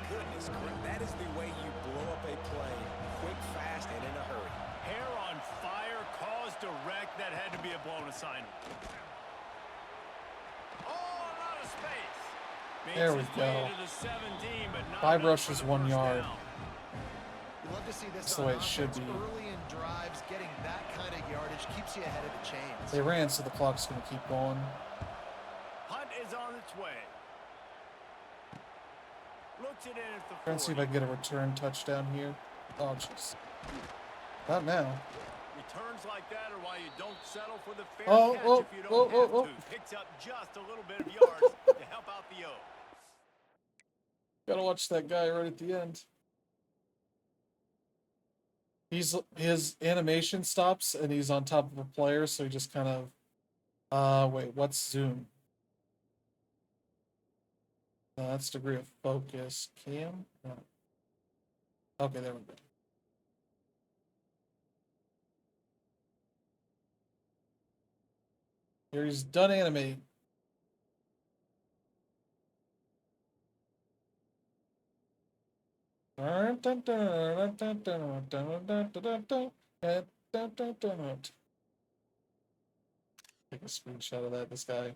Goodness, Chris, that is the way you blow up a play, quick, fast, and in a hurry. Hair on fire, cause direct. That had to be a blown assignment. Oh, a lot of space. Makes There we his way go. to the 17, but not 5 enough for rushes, the 1 first yard. down. You love to see this That's the on way it should offense. be. Early in drives, getting that kind of yardage keeps you ahead of the chains. They ran, so the clock's going to keep going. Punt is on its way. Looks it in at the 40. Trying to see if I can get a return touchdown here. Oh, jeez. Not now. Returns like that are why you don't settle for the fair Oh, catch oh, if you don't oh, have oh, to. Picks up just a little bit of yards to help out the O. Gotta watch that guy right at the end. His animation stops and he's on top of a player, so he just kind of wait, what's zoom? No, that's degree of focus. Cam? No. Okay, there we go. Here he's done animating. Take a screenshot of that. This guy.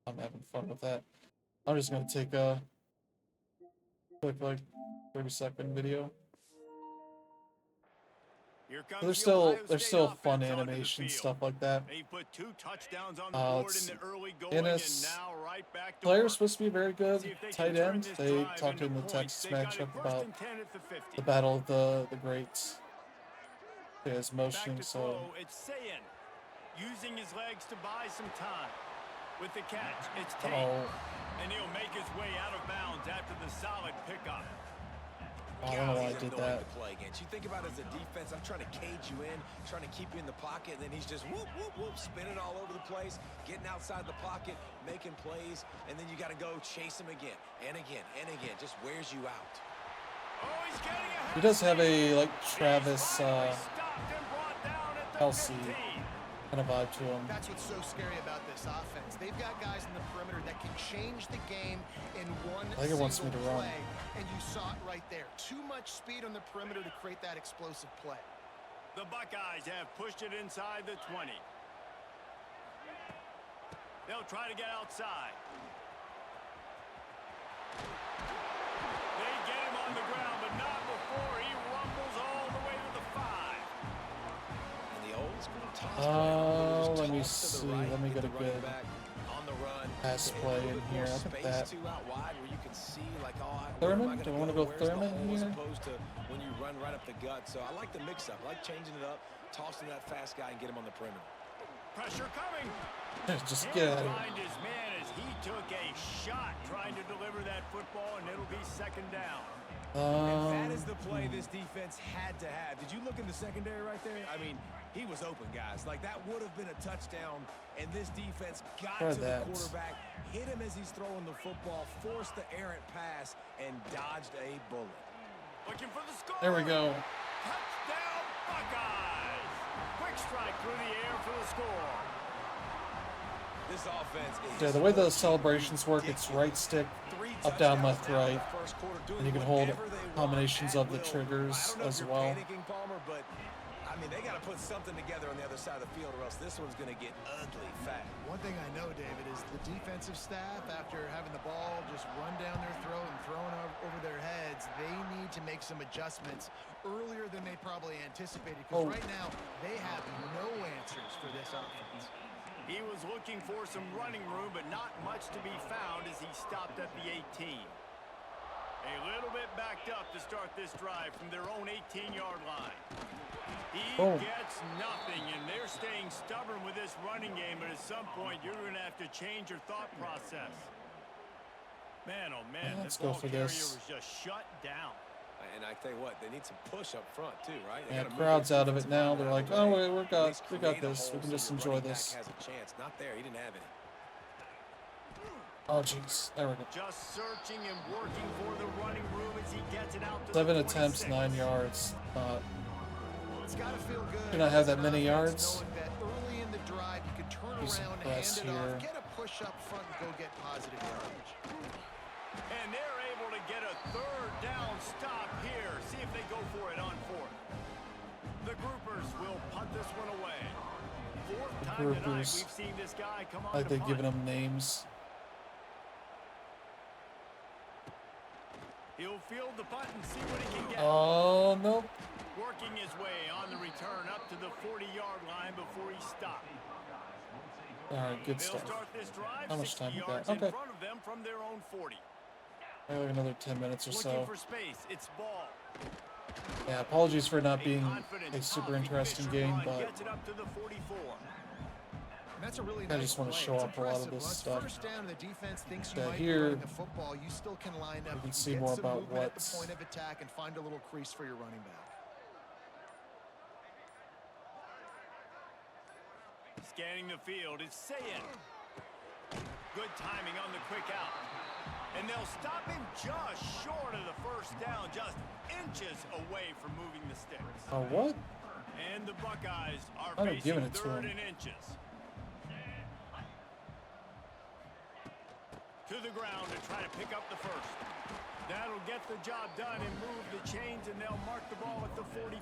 I'm having fun with that. I'm just gonna take a quick, like, 30-second video. Here But comes there's the still Ohio State fun offense onto the animation field. stuff like that. They put 2 touchdowns on the board It's in the early going, Ennis. and now right back to Player's work. supposed to be very good. See if they Tight can turn end. this They drive talked into in the points. Texas They got it matchup 1st about and 10 at the 50. the battle of the greats. Yeah, it's Back motioning, to so throw, it's Sayin, using his legs to buy some time. With the catch, it's Tate. And he'll make his way out of bounds after the solid pickup. I don't know why I did that. To play against. You think about it as a defense, I'm trying to cage you in, trying to keep you in the pocket, and then he's just whoop, whoop, whoop, spinning all over the place, getting outside the pocket, making plays, and then you got to go chase him again and again and again. Just wears you out. Oh, he's getting ahead. He does have a, like, Travis Stopped and brought down at the Kelsey 15. kind of vibe to him. That's what's so scary about this offense. They've got guys in the perimeter that can change the game in one I think it wants me single to run. play, and you saw it right there. Too much speed on the perimeter to create that explosive play. The Buckeyes have pushed it inside the 20. They'll try to get outside. They get him on the ground, but not before he rumbles all the way to the 5. And the old school toss play. Let me Toss to the see. right, Let me get get a the running good back on the run. pass And a play little in bit here. more I think space that. too out wide where you can see like, oh, Thurman? where am I Do I gonna wanna go Where's the Thurman hole, as here? opposed to when you run right up the gut. So I like the mix-up. I like changing it up, tossing that fast guy and get him on the perimeter. Pressure coming. Just Can't get out of here. find his man as he took a shot trying to deliver that football, and it'll be 2nd down. And that is the play this defense had to have. Did you look in the secondary right there? I mean, he was open, guys. Like, that would have been a touchdown, and this defense got Try to that. the quarterback, hit him as he's throwing the football, forced the errant pass, and dodged a bullet. Looking for the score. There we go. Touchdown, Buckeyes. Quick strike through the air for the score. This offense is Yeah, the way those celebrations work, it's right stick, up, down, left, right. And you can hold combinations of the triggers as well. Palmer, but I mean, they got to put something together on the other side of the field, or else this one's going to get ugly fast. One thing I know, David, is the defensive staff, after having the ball just run down their throat and thrown over their heads, they need to make some adjustments earlier than they probably anticipated. Because right now, they have no answers for this offense. He was looking for some running room, but not much to be found as he stopped at the 18. A little bit backed up to start this drive from their own 18-yard line. He gets nothing, and they're staying stubborn with this running game, but at some point, you're going to have to change your thought process. Man, oh man, Let's the go ball for carrier this. was just shut down. And I tell you what, they need some push up front too, right? They Yeah, gotta move crowd's their out of it defensive now. line They're out like, of the oh, way. wait, we At got least this. create a hole We can so just your enjoy running back this. has a chance. Not there. He didn't have any. Oh, jeez. There we go. Just searching and working for the running room as he gets it out to 7 the attempts, 26. 9 yards. It's got to feel good. Do not have that as an many offense, yards. knowing that early in the drive, you could turn Do some around, press hand it here. off, get a push up front, and go get positive yardage. And they're able to get a 3rd down stop here. See if they go for it on 4th. The Groupers will punt this one away. 4th time tonight Groupers. we've seen this guy come on Like to they've given punt. them names. He'll field the punt and see what he can get. Oh, nope. Working his way on the return up to the 40-yard line before he stopped. All right, good They'll stuff. start this drive How much 60 time we yards got? in Okay. front of them from their own 40. I have like another 10 minutes or Looking so. for space. It's ball. Yeah, apologies for not being confident, a super tough, interesting efficient game, run but gets it up to the 44. And that's a really I nice just wanna play. show It's off a lot of impressive. this Once stuff. First down, the defense thinks you Yeah, might here, be running the football. You still can line up. you can You see get more some about movement at the what's- point of attack and find a little crease for your running back. Scanning the field, it's Sayin. Good timing on the quick out. And they'll stop him just short of the first down, just inches away from moving the sticks. Oh, what? And the Buckeyes are I'd have facing given it to third him. and inches. To the ground to try to pick up the first. That'll get the job done and move the chains, and they'll mark the ball at the 45.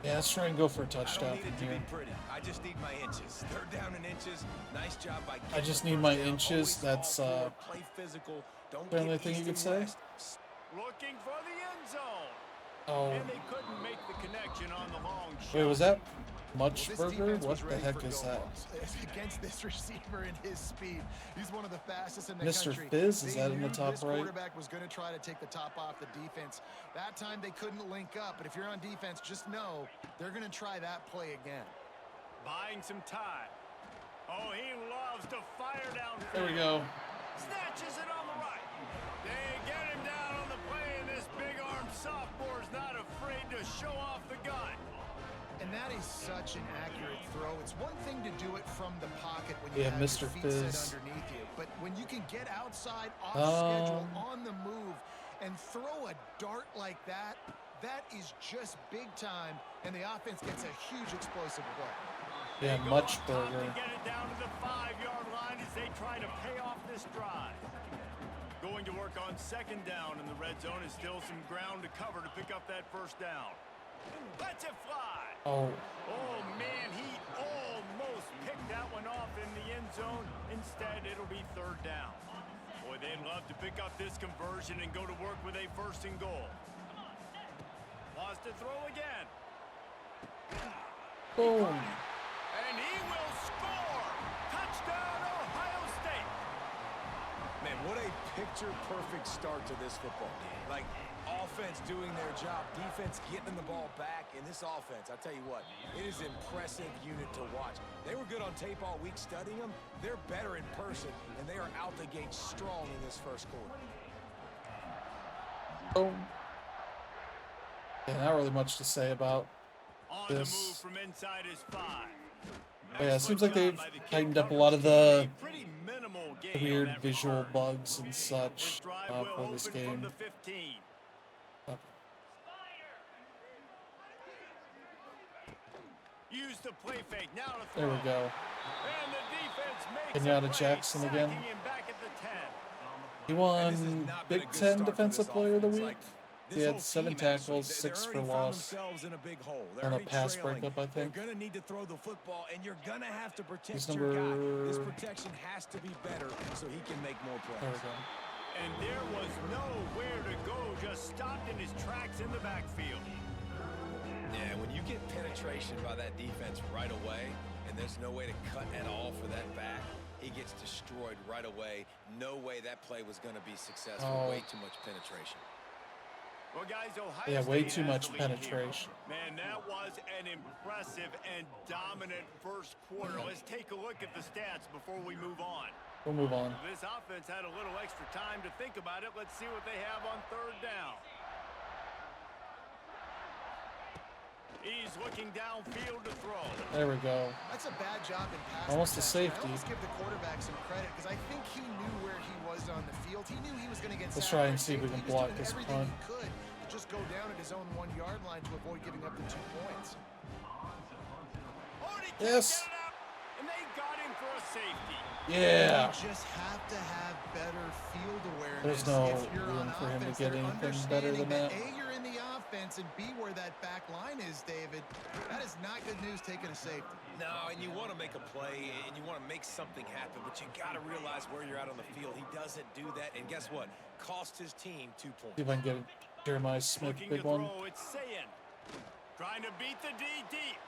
Yeah, let's try and go for a I touchdown don't need it from to be here. pretty. I just need my inches. Third down in inches. Nice job by I getting just the need first my down. inches. Always That's, fall forward, play physical. Don't the only get thing you east could and say. west. Looking for the end zone. Oh, And they couldn't make the connection on the long shot. wait, was that Well, Much this Burger? defense What was the ready heck for is go that? balls. Against this receiver and his speed, he's one of the fastest in the Mr. country. Fizz, is They that in the knew top this right? quarterback was going to try to take the top off the defense. That time they couldn't link up, but if you're on defense, just know they're going to try that play again. Buying some time. Oh, he loves to fire downfield. There we go. Snatches it on the right. They get him down on the play, and this big-armed sophomore's not afraid to show off the gun. And that is such an accurate throw. It's one thing to do it from the pocket when you Yeah, have Mr. your feet Fizz. set underneath you. But when you can get outside, off schedule, Um, on the move, and throw a dart like that, that is just big time, and the offense gets a huge explosive play. Yeah, They go Much up top Burger. to get it down to the 5-yard line as they try to pay off this drive. Going to work on second down in the red zone is still some ground to cover to pick up that first down. Lets it fly. Oh, Oh, man, he almost picked that one off in the end zone. Instead, it'll be third down. Boy, they'd love to pick up this conversion and go to work with a first and goal. Wants to throw again. boom. And he will score. Touchdown, Ohio State. Man, what a picture-perfect start to this football game. Like, offense doing their job, defense getting the ball back. In this offense, I tell you what, it is an impressive unit to watch. They were good on tape all week studying them. They're better in person, and they are out the gate strong in this first quarter. Boom. Yeah, not really much to say about On the move this. from inside his 5. But yeah, it seems like Excellent they've job by the kick tightened up a coverage lot of team. the A pretty minimal gain on weird that visual return. bugs and This such drive for will this open from game. the 15. Use the play fake. Now to throw. There we go. And the defense makes Kenyatta a play, Jackson again. sacking him back at the 10. He And won this has not been a Big good Ten start for Defensive this Player of the offense. Week. Like, He this had whole 7 team, actually, tackles, they 6 for already found loss. themselves in a big hole. They're On a already pass trailing. breakup, I think. They're going to need to throw the football, and you're going to have to protect He's your guy. This number- protection has to be better so he can make more There plays. we go. And there was nowhere to go, just stopped in his tracks in the backfield. Yeah, when you get penetration by that defense right away, and there's no way to cut at all for that back, he gets destroyed right away. No way that play was going to be successful. Oh. Way too much penetration. Well, guys, Ohio Yeah, way State too has much the lead here. penetration. Man, that was an impressive and dominant first quarter. Let's take a look at the stats before we move on. We'll move on. This offense had a little extra time to think about it. Let's see what they have on third down. He's looking downfield to throw. There we go. That's a bad job in pass Almost a protection. safety. I almost give the quarterback some credit because I think he knew where he was on the field. He knew he was going to get Let's sacked try by and see if we safety. can He was block doing this everything punt. he could to just go down at his own 1-yard line to avoid giving up the 2 points. Already Yes. can't get it up, and they got him for a safety. Yeah. You just have to have better field awareness. There's no if you're room on for him to offense. get They're anything better than understanding that. A, you're in the offense, and B, where that back line is, David. That is not good news taking a safety. No, and you want to make a play, and you want to make something happen, but you got to realize where you're at on the field. He doesn't do that, and guess what? Cost his team 2 points. See if I can get Jeremiah Smith, Looking big to one. throw, it's Sayin. Trying to beat the D deep.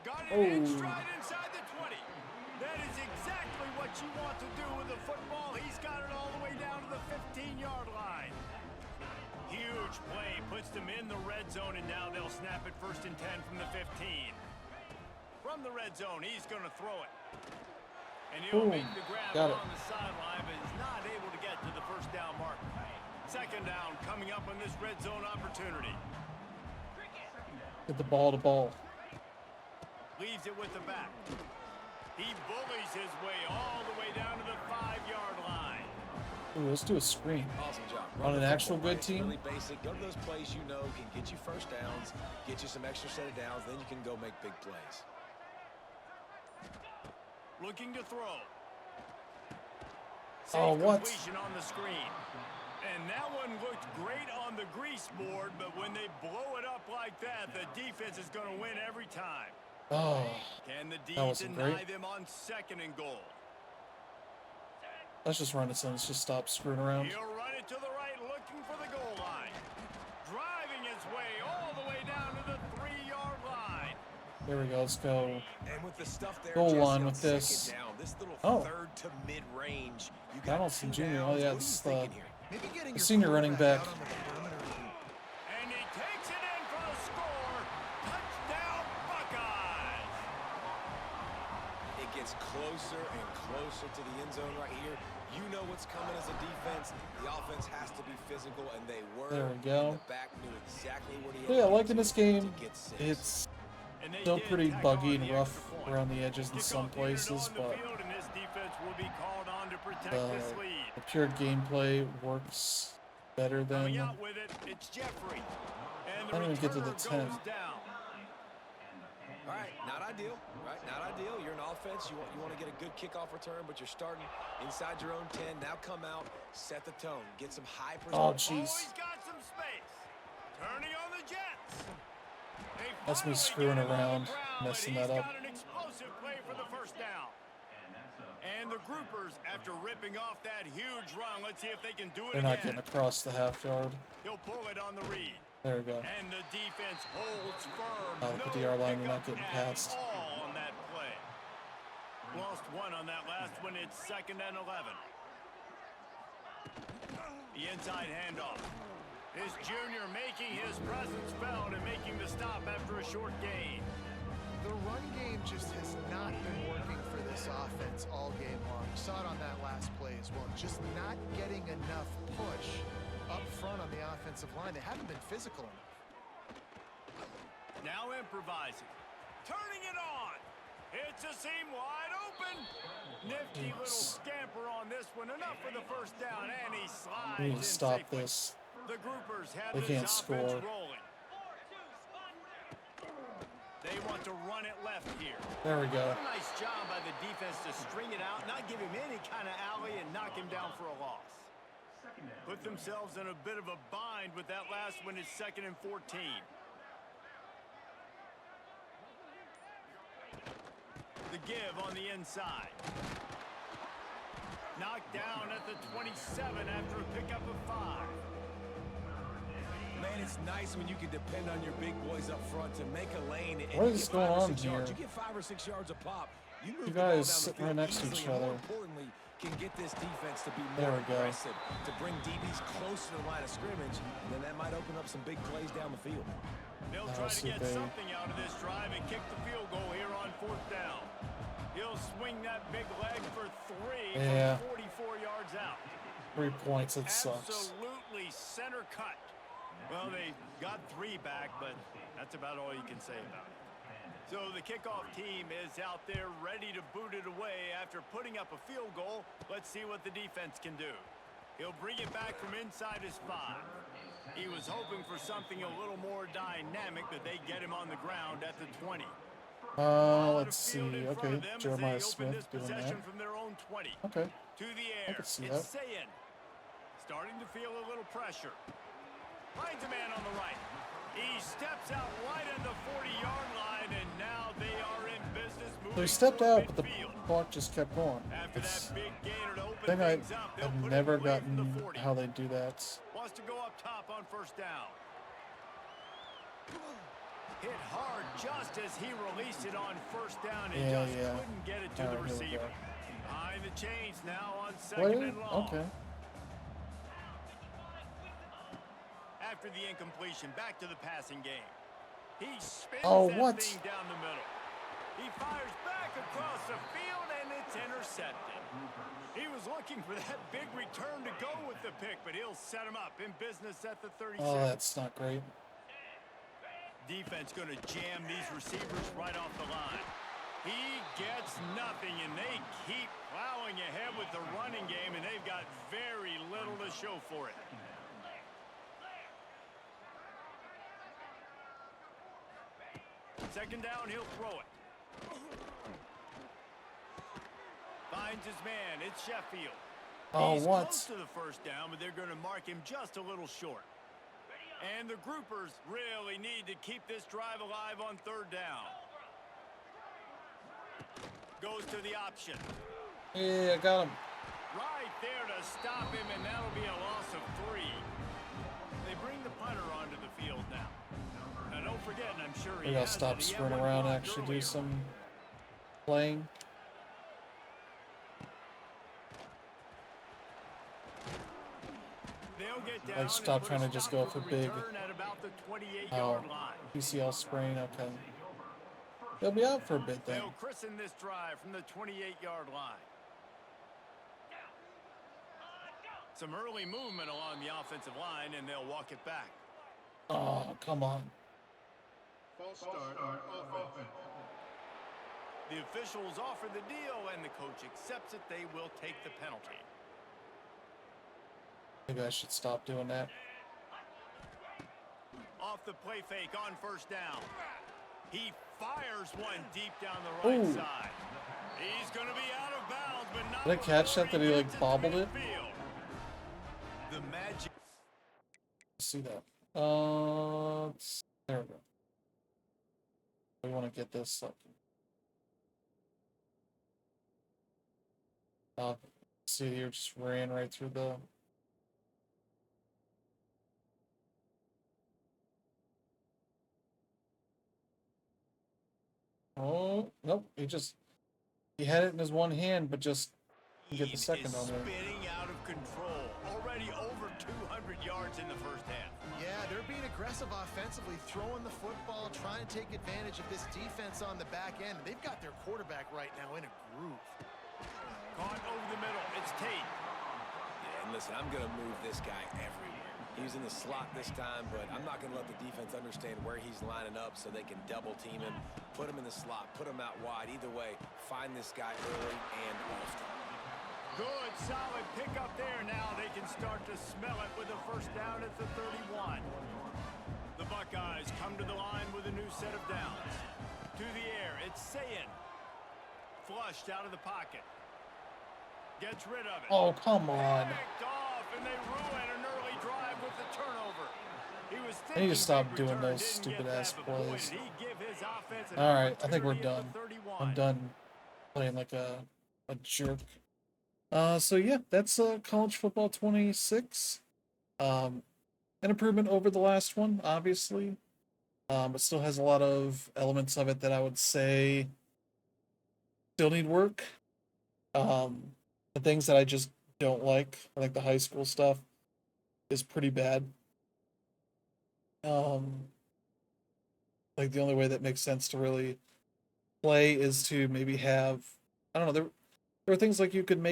Got it Oh. in stride inside the 20. That is exactly what you want to do with the football. He's got it all the way down to the 15-yard line. Huge play, puts them in the red zone, and now they'll snap it 1st and 10 from the 15. From the red zone, he's going to throw it. And he'll Boom. make the grab Got it. on the sideline, but is not able to get to the first down marker. Second down coming up on this red zone opportunity. Get the ball to ball. Leaves it with the back. He bullies his way all the way down to the 5-yard line. Ooh, let's do a screen. Awesome job. On Run an the actual football, good right? It's team? really basic. Go to those plays you know can get you first downs, get you some extra set of downs, then you can go make big plays. Looking to throw. Oh, Safe what? completion on the screen. And that one looked great on the grease board, but when they blow it up like that, the defense is going to win every time. Oh, Can the D that wasn't deny great. them on 2nd and goal? Let's just run it so let's just stop screwing around. He'll run it to the right, looking for the goal line. Driving his way all the way down to the 3-yard line. There we go. Let's go. And with the stuff there, Goal Jesse, line on with this. 2nd down, this little Oh. third to mid-range, you got Donaldson 2 Jr. downs. Oh, yeah, What are you it's thinking here? Maybe getting the your senior running quarterback back. out on the perimeter. And he takes it in for the score. Touchdown, Buckeyes. It gets closer and closer to the end zone right here. You know what's coming as a defense. The offense has to be physical, and they were. There we go. And the back knew exactly what he had Yeah, to like in do this game, to get 6. it's And they still did pretty tack buggy on and the rough extra point. around the edges in some Kickoff unit places, on the but field, and this defense will be called on to protect the this lead. pure gameplay works better Coming than. out with it, it's Jeffrey. And I the don't even get to the returner 10. goes down. All right, not ideal, right? Not ideal. You're an offense. You want to get a good kickoff return, but you're starting inside your own 10. Now come out, set the tone, get some high Oh, percentage. jeez. He's got some space. Turning on the Jets. They That's me finally screwing get him on the around, ground, messing but that he's up. got an explosive play for the first down. And the groupers, after ripping off that huge run, let's see if they can do it They're not getting again. across the half yard. He'll pull it on the read. There we go. And the defense holds firm. Oh, the DR line, we're not pickup getting at past. all on that play. Lost one on that last one. It's 2nd and 11. The inside handoff. His junior making his presence felt and making the stop after a short gain. The run game just has not been working for this offense all game long. You saw it on that last play as well. Just not getting enough push up front on the offensive line. They haven't been physical enough. Now improvising. Turning it on. It's a seam wide open. Nifty little scamper on this one. Enough for the first down. And he slides We need in to stop safely. this. The groupers have They this can't offense score. rolling. They want to run it left here. There we go. What a nice job by the defense to string it out, not give him any kind of alley, and knock him down for a loss. Put themselves in a bit of a bind with that last one. It's 2nd and 14. The give on the inside. Knocked down at the 27 after a pickup of 5. Man, it's nice when you can depend on your big boys up front to make a lane. And What you is get 5 going or on 6 yards. here? You get 5 or 6 yards a pop. You move You the ball guys down the sitting right field next to easily, each and more other. importantly, can get this defense to be There more we go. aggressive, to bring DBs closer to the line of scrimmage, and then that might open up some big plays down the field. They'll Oh, try to so get big. something out of this drive and kick the field goal here on 4th down. He'll swing that big leg for 3 Yeah. from 44 yards out. 3 points, it sucks. Absolutely center cut. Well, they got 3 back, but that's about all you can say about it. So the kickoff team is out there ready to boot it away after putting up a field goal. Let's see what the defense can do. He'll bring it back from inside his 5. He was hoping for something a little more dynamic, but they get him on the ground at the 20. Let's see. Okay, Jeremiah Smith doing that. From their own 20. Okay. To the I air. can see It's that. Sayin. Starting to feel a little pressure. Finds a man on the right. He steps out right at the 40-yard line, and now they are in business. So he stepped out, but the midfield. clock just kept going. After It's, that big gainer to open I think things up, they'll I've put it never away from the gotten 40. how they do that. Wants to go up top on 1st down. Hit hard just as he released it on 1st down and Yeah, just yeah. couldn't get it to All the right, here we receiver. go. Behind the chains now on 2nd Wait, and long. okay. After the incompletion, back to the passing game. He spins Oh, that what? thing down the middle. He fires back across the field, and it's intercepted. He was looking for that big return to go with the pick, but he'll set him up in business at the 36. Oh, that's not Great. Defense going to jam these receivers right off the line. He gets nothing, and they keep plowing ahead with the running game, and they've got very little to show for it. Second down, he'll throw it. Finds his man. It's Sheffield. Oh, He's what? close to the first down, but they're going to mark him just a little short. And the groupers really need to keep this drive alive on third down. Goes to the option. Yeah, I got him. Right there to stop him, and that'll be a loss of 3. They bring the punter onto the field now. Now, don't forget, and I'm sure he We gotta has stop it, he had screwing one around and blocked actually earlier. do some playing. They'll get down Like, and stop put trying to stop just go to for the big. return at about the 28 Oh, yard line. PCL sprain, okay. They'll be out for a bit then. They'll christen this drive from the 28-yard line. Some early movement along the offensive line, and they'll walk it back. Oh, come on. False start on offense. The officials offer the deal, and the coach accepts it. They will take the penalty. Maybe I should stop doing that. Off the play fake on first down. He fires one deep down the right Ooh. side. He's going to be out of bounds, but not Did I catch before that, that he he, like, gets to bobbled it? midfield. The magic. See that. There we go. We want to get this up. See here, just ran right through the. Oh, nope. He had it in his one hand, but just didn't get the second on there. Spinning out of control. Already over 200 yards in the first half. Yeah, they're being aggressive offensively, throwing the football, trying to take advantage of this defense on the back end. They've got their quarterback right now in a groove. Caught over the middle. It's Tate. Yeah, and listen, I'm going to move this guy everywhere. He's in the slot this time, but I'm not going to let the defense understand where he's lining up so they can double team him, put him in the slot, put him out wide. Either way, find this guy early and often. Good, solid pickup there. Now they can start to smell it with a first down at the 31. The Buckeyes come to the line with a new set of downs. To the air, it's Sayin. Flushed out of the pocket. Gets rid of it. Oh, come on. Picked off, and they ruin an early drive with the turnover. He was I need to stop big doing return, those didn't stupid get ass that, but boy, plays. did he give his offense an All right, I think we're opportunity at done. the 31. I'm done playing like a jerk. So yeah, that's college football 26. An improvement over the last one, obviously. It still has a lot of elements of it that I would say still need work. The things that I just don't like, I think the high school stuff is pretty bad. Like the only way that makes sense to really play is to maybe have, I don't know, there are things like you could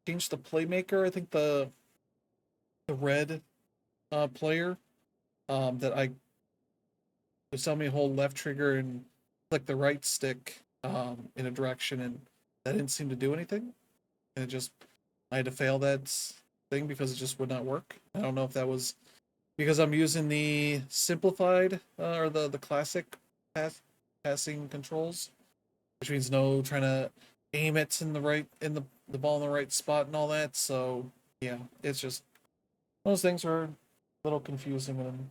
change the playmaker. I think the red player that I was telling me to hold left trigger and click the right stick in a direction, and that didn't seem to do anything. And I had to fail that thing because it just would not work. I don't know if that was because I'm using the simplified or the classic passing controls, which means no trying to aim it in the ball in the right spot and all that. So yeah, it's just those things are a little confusing and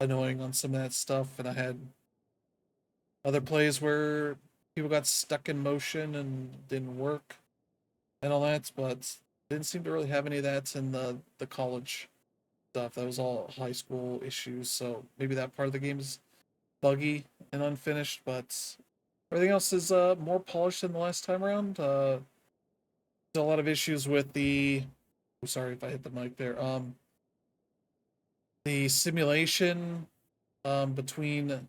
annoying on some of that stuff. And I had other plays where people got stuck in motion and didn't work and all that, but didn't seem to really have any of that in the college stuff. That was all high school issues, so maybe that part of the game is buggy and unfinished, but everything else is more polished than the last time around. There's a lot of issues with sorry if I hit the mic there. The simulation between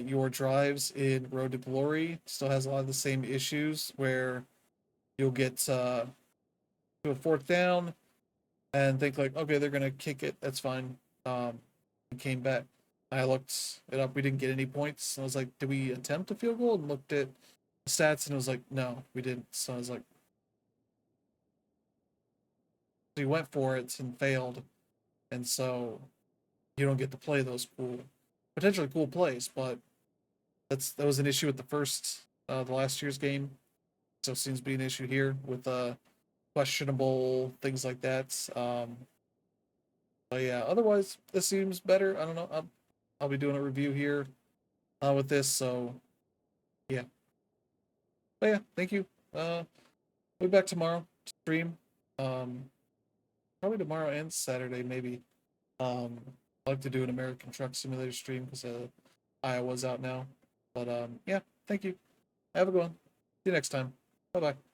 your drives in Road to Glory still has a lot of the same issues where you'll get to a fourth down and think like, okay, they're gonna kick it, that's fine. And came back. I looked it up, we didn't get any points. I was like, did we attempt a field goal? And looked at stats, and it was like, no, we didn't. So I was like, he went for it and failed, and so you don't get to play those potentially cool plays. But that was an issue with the last year's game. So it seems to be an issue here with questionable things like that. But yeah, otherwise this seems better. I don't know. I'll be doing a review here with this. So yeah. But yeah, thank you. We'll be back tomorrow to stream. Um, Probably tomorrow and Saturday, maybe. I'd like to do an American Truck Simulator stream because Iowa's out now. But yeah, thank you. Have a good one. See you next time. Bye bye.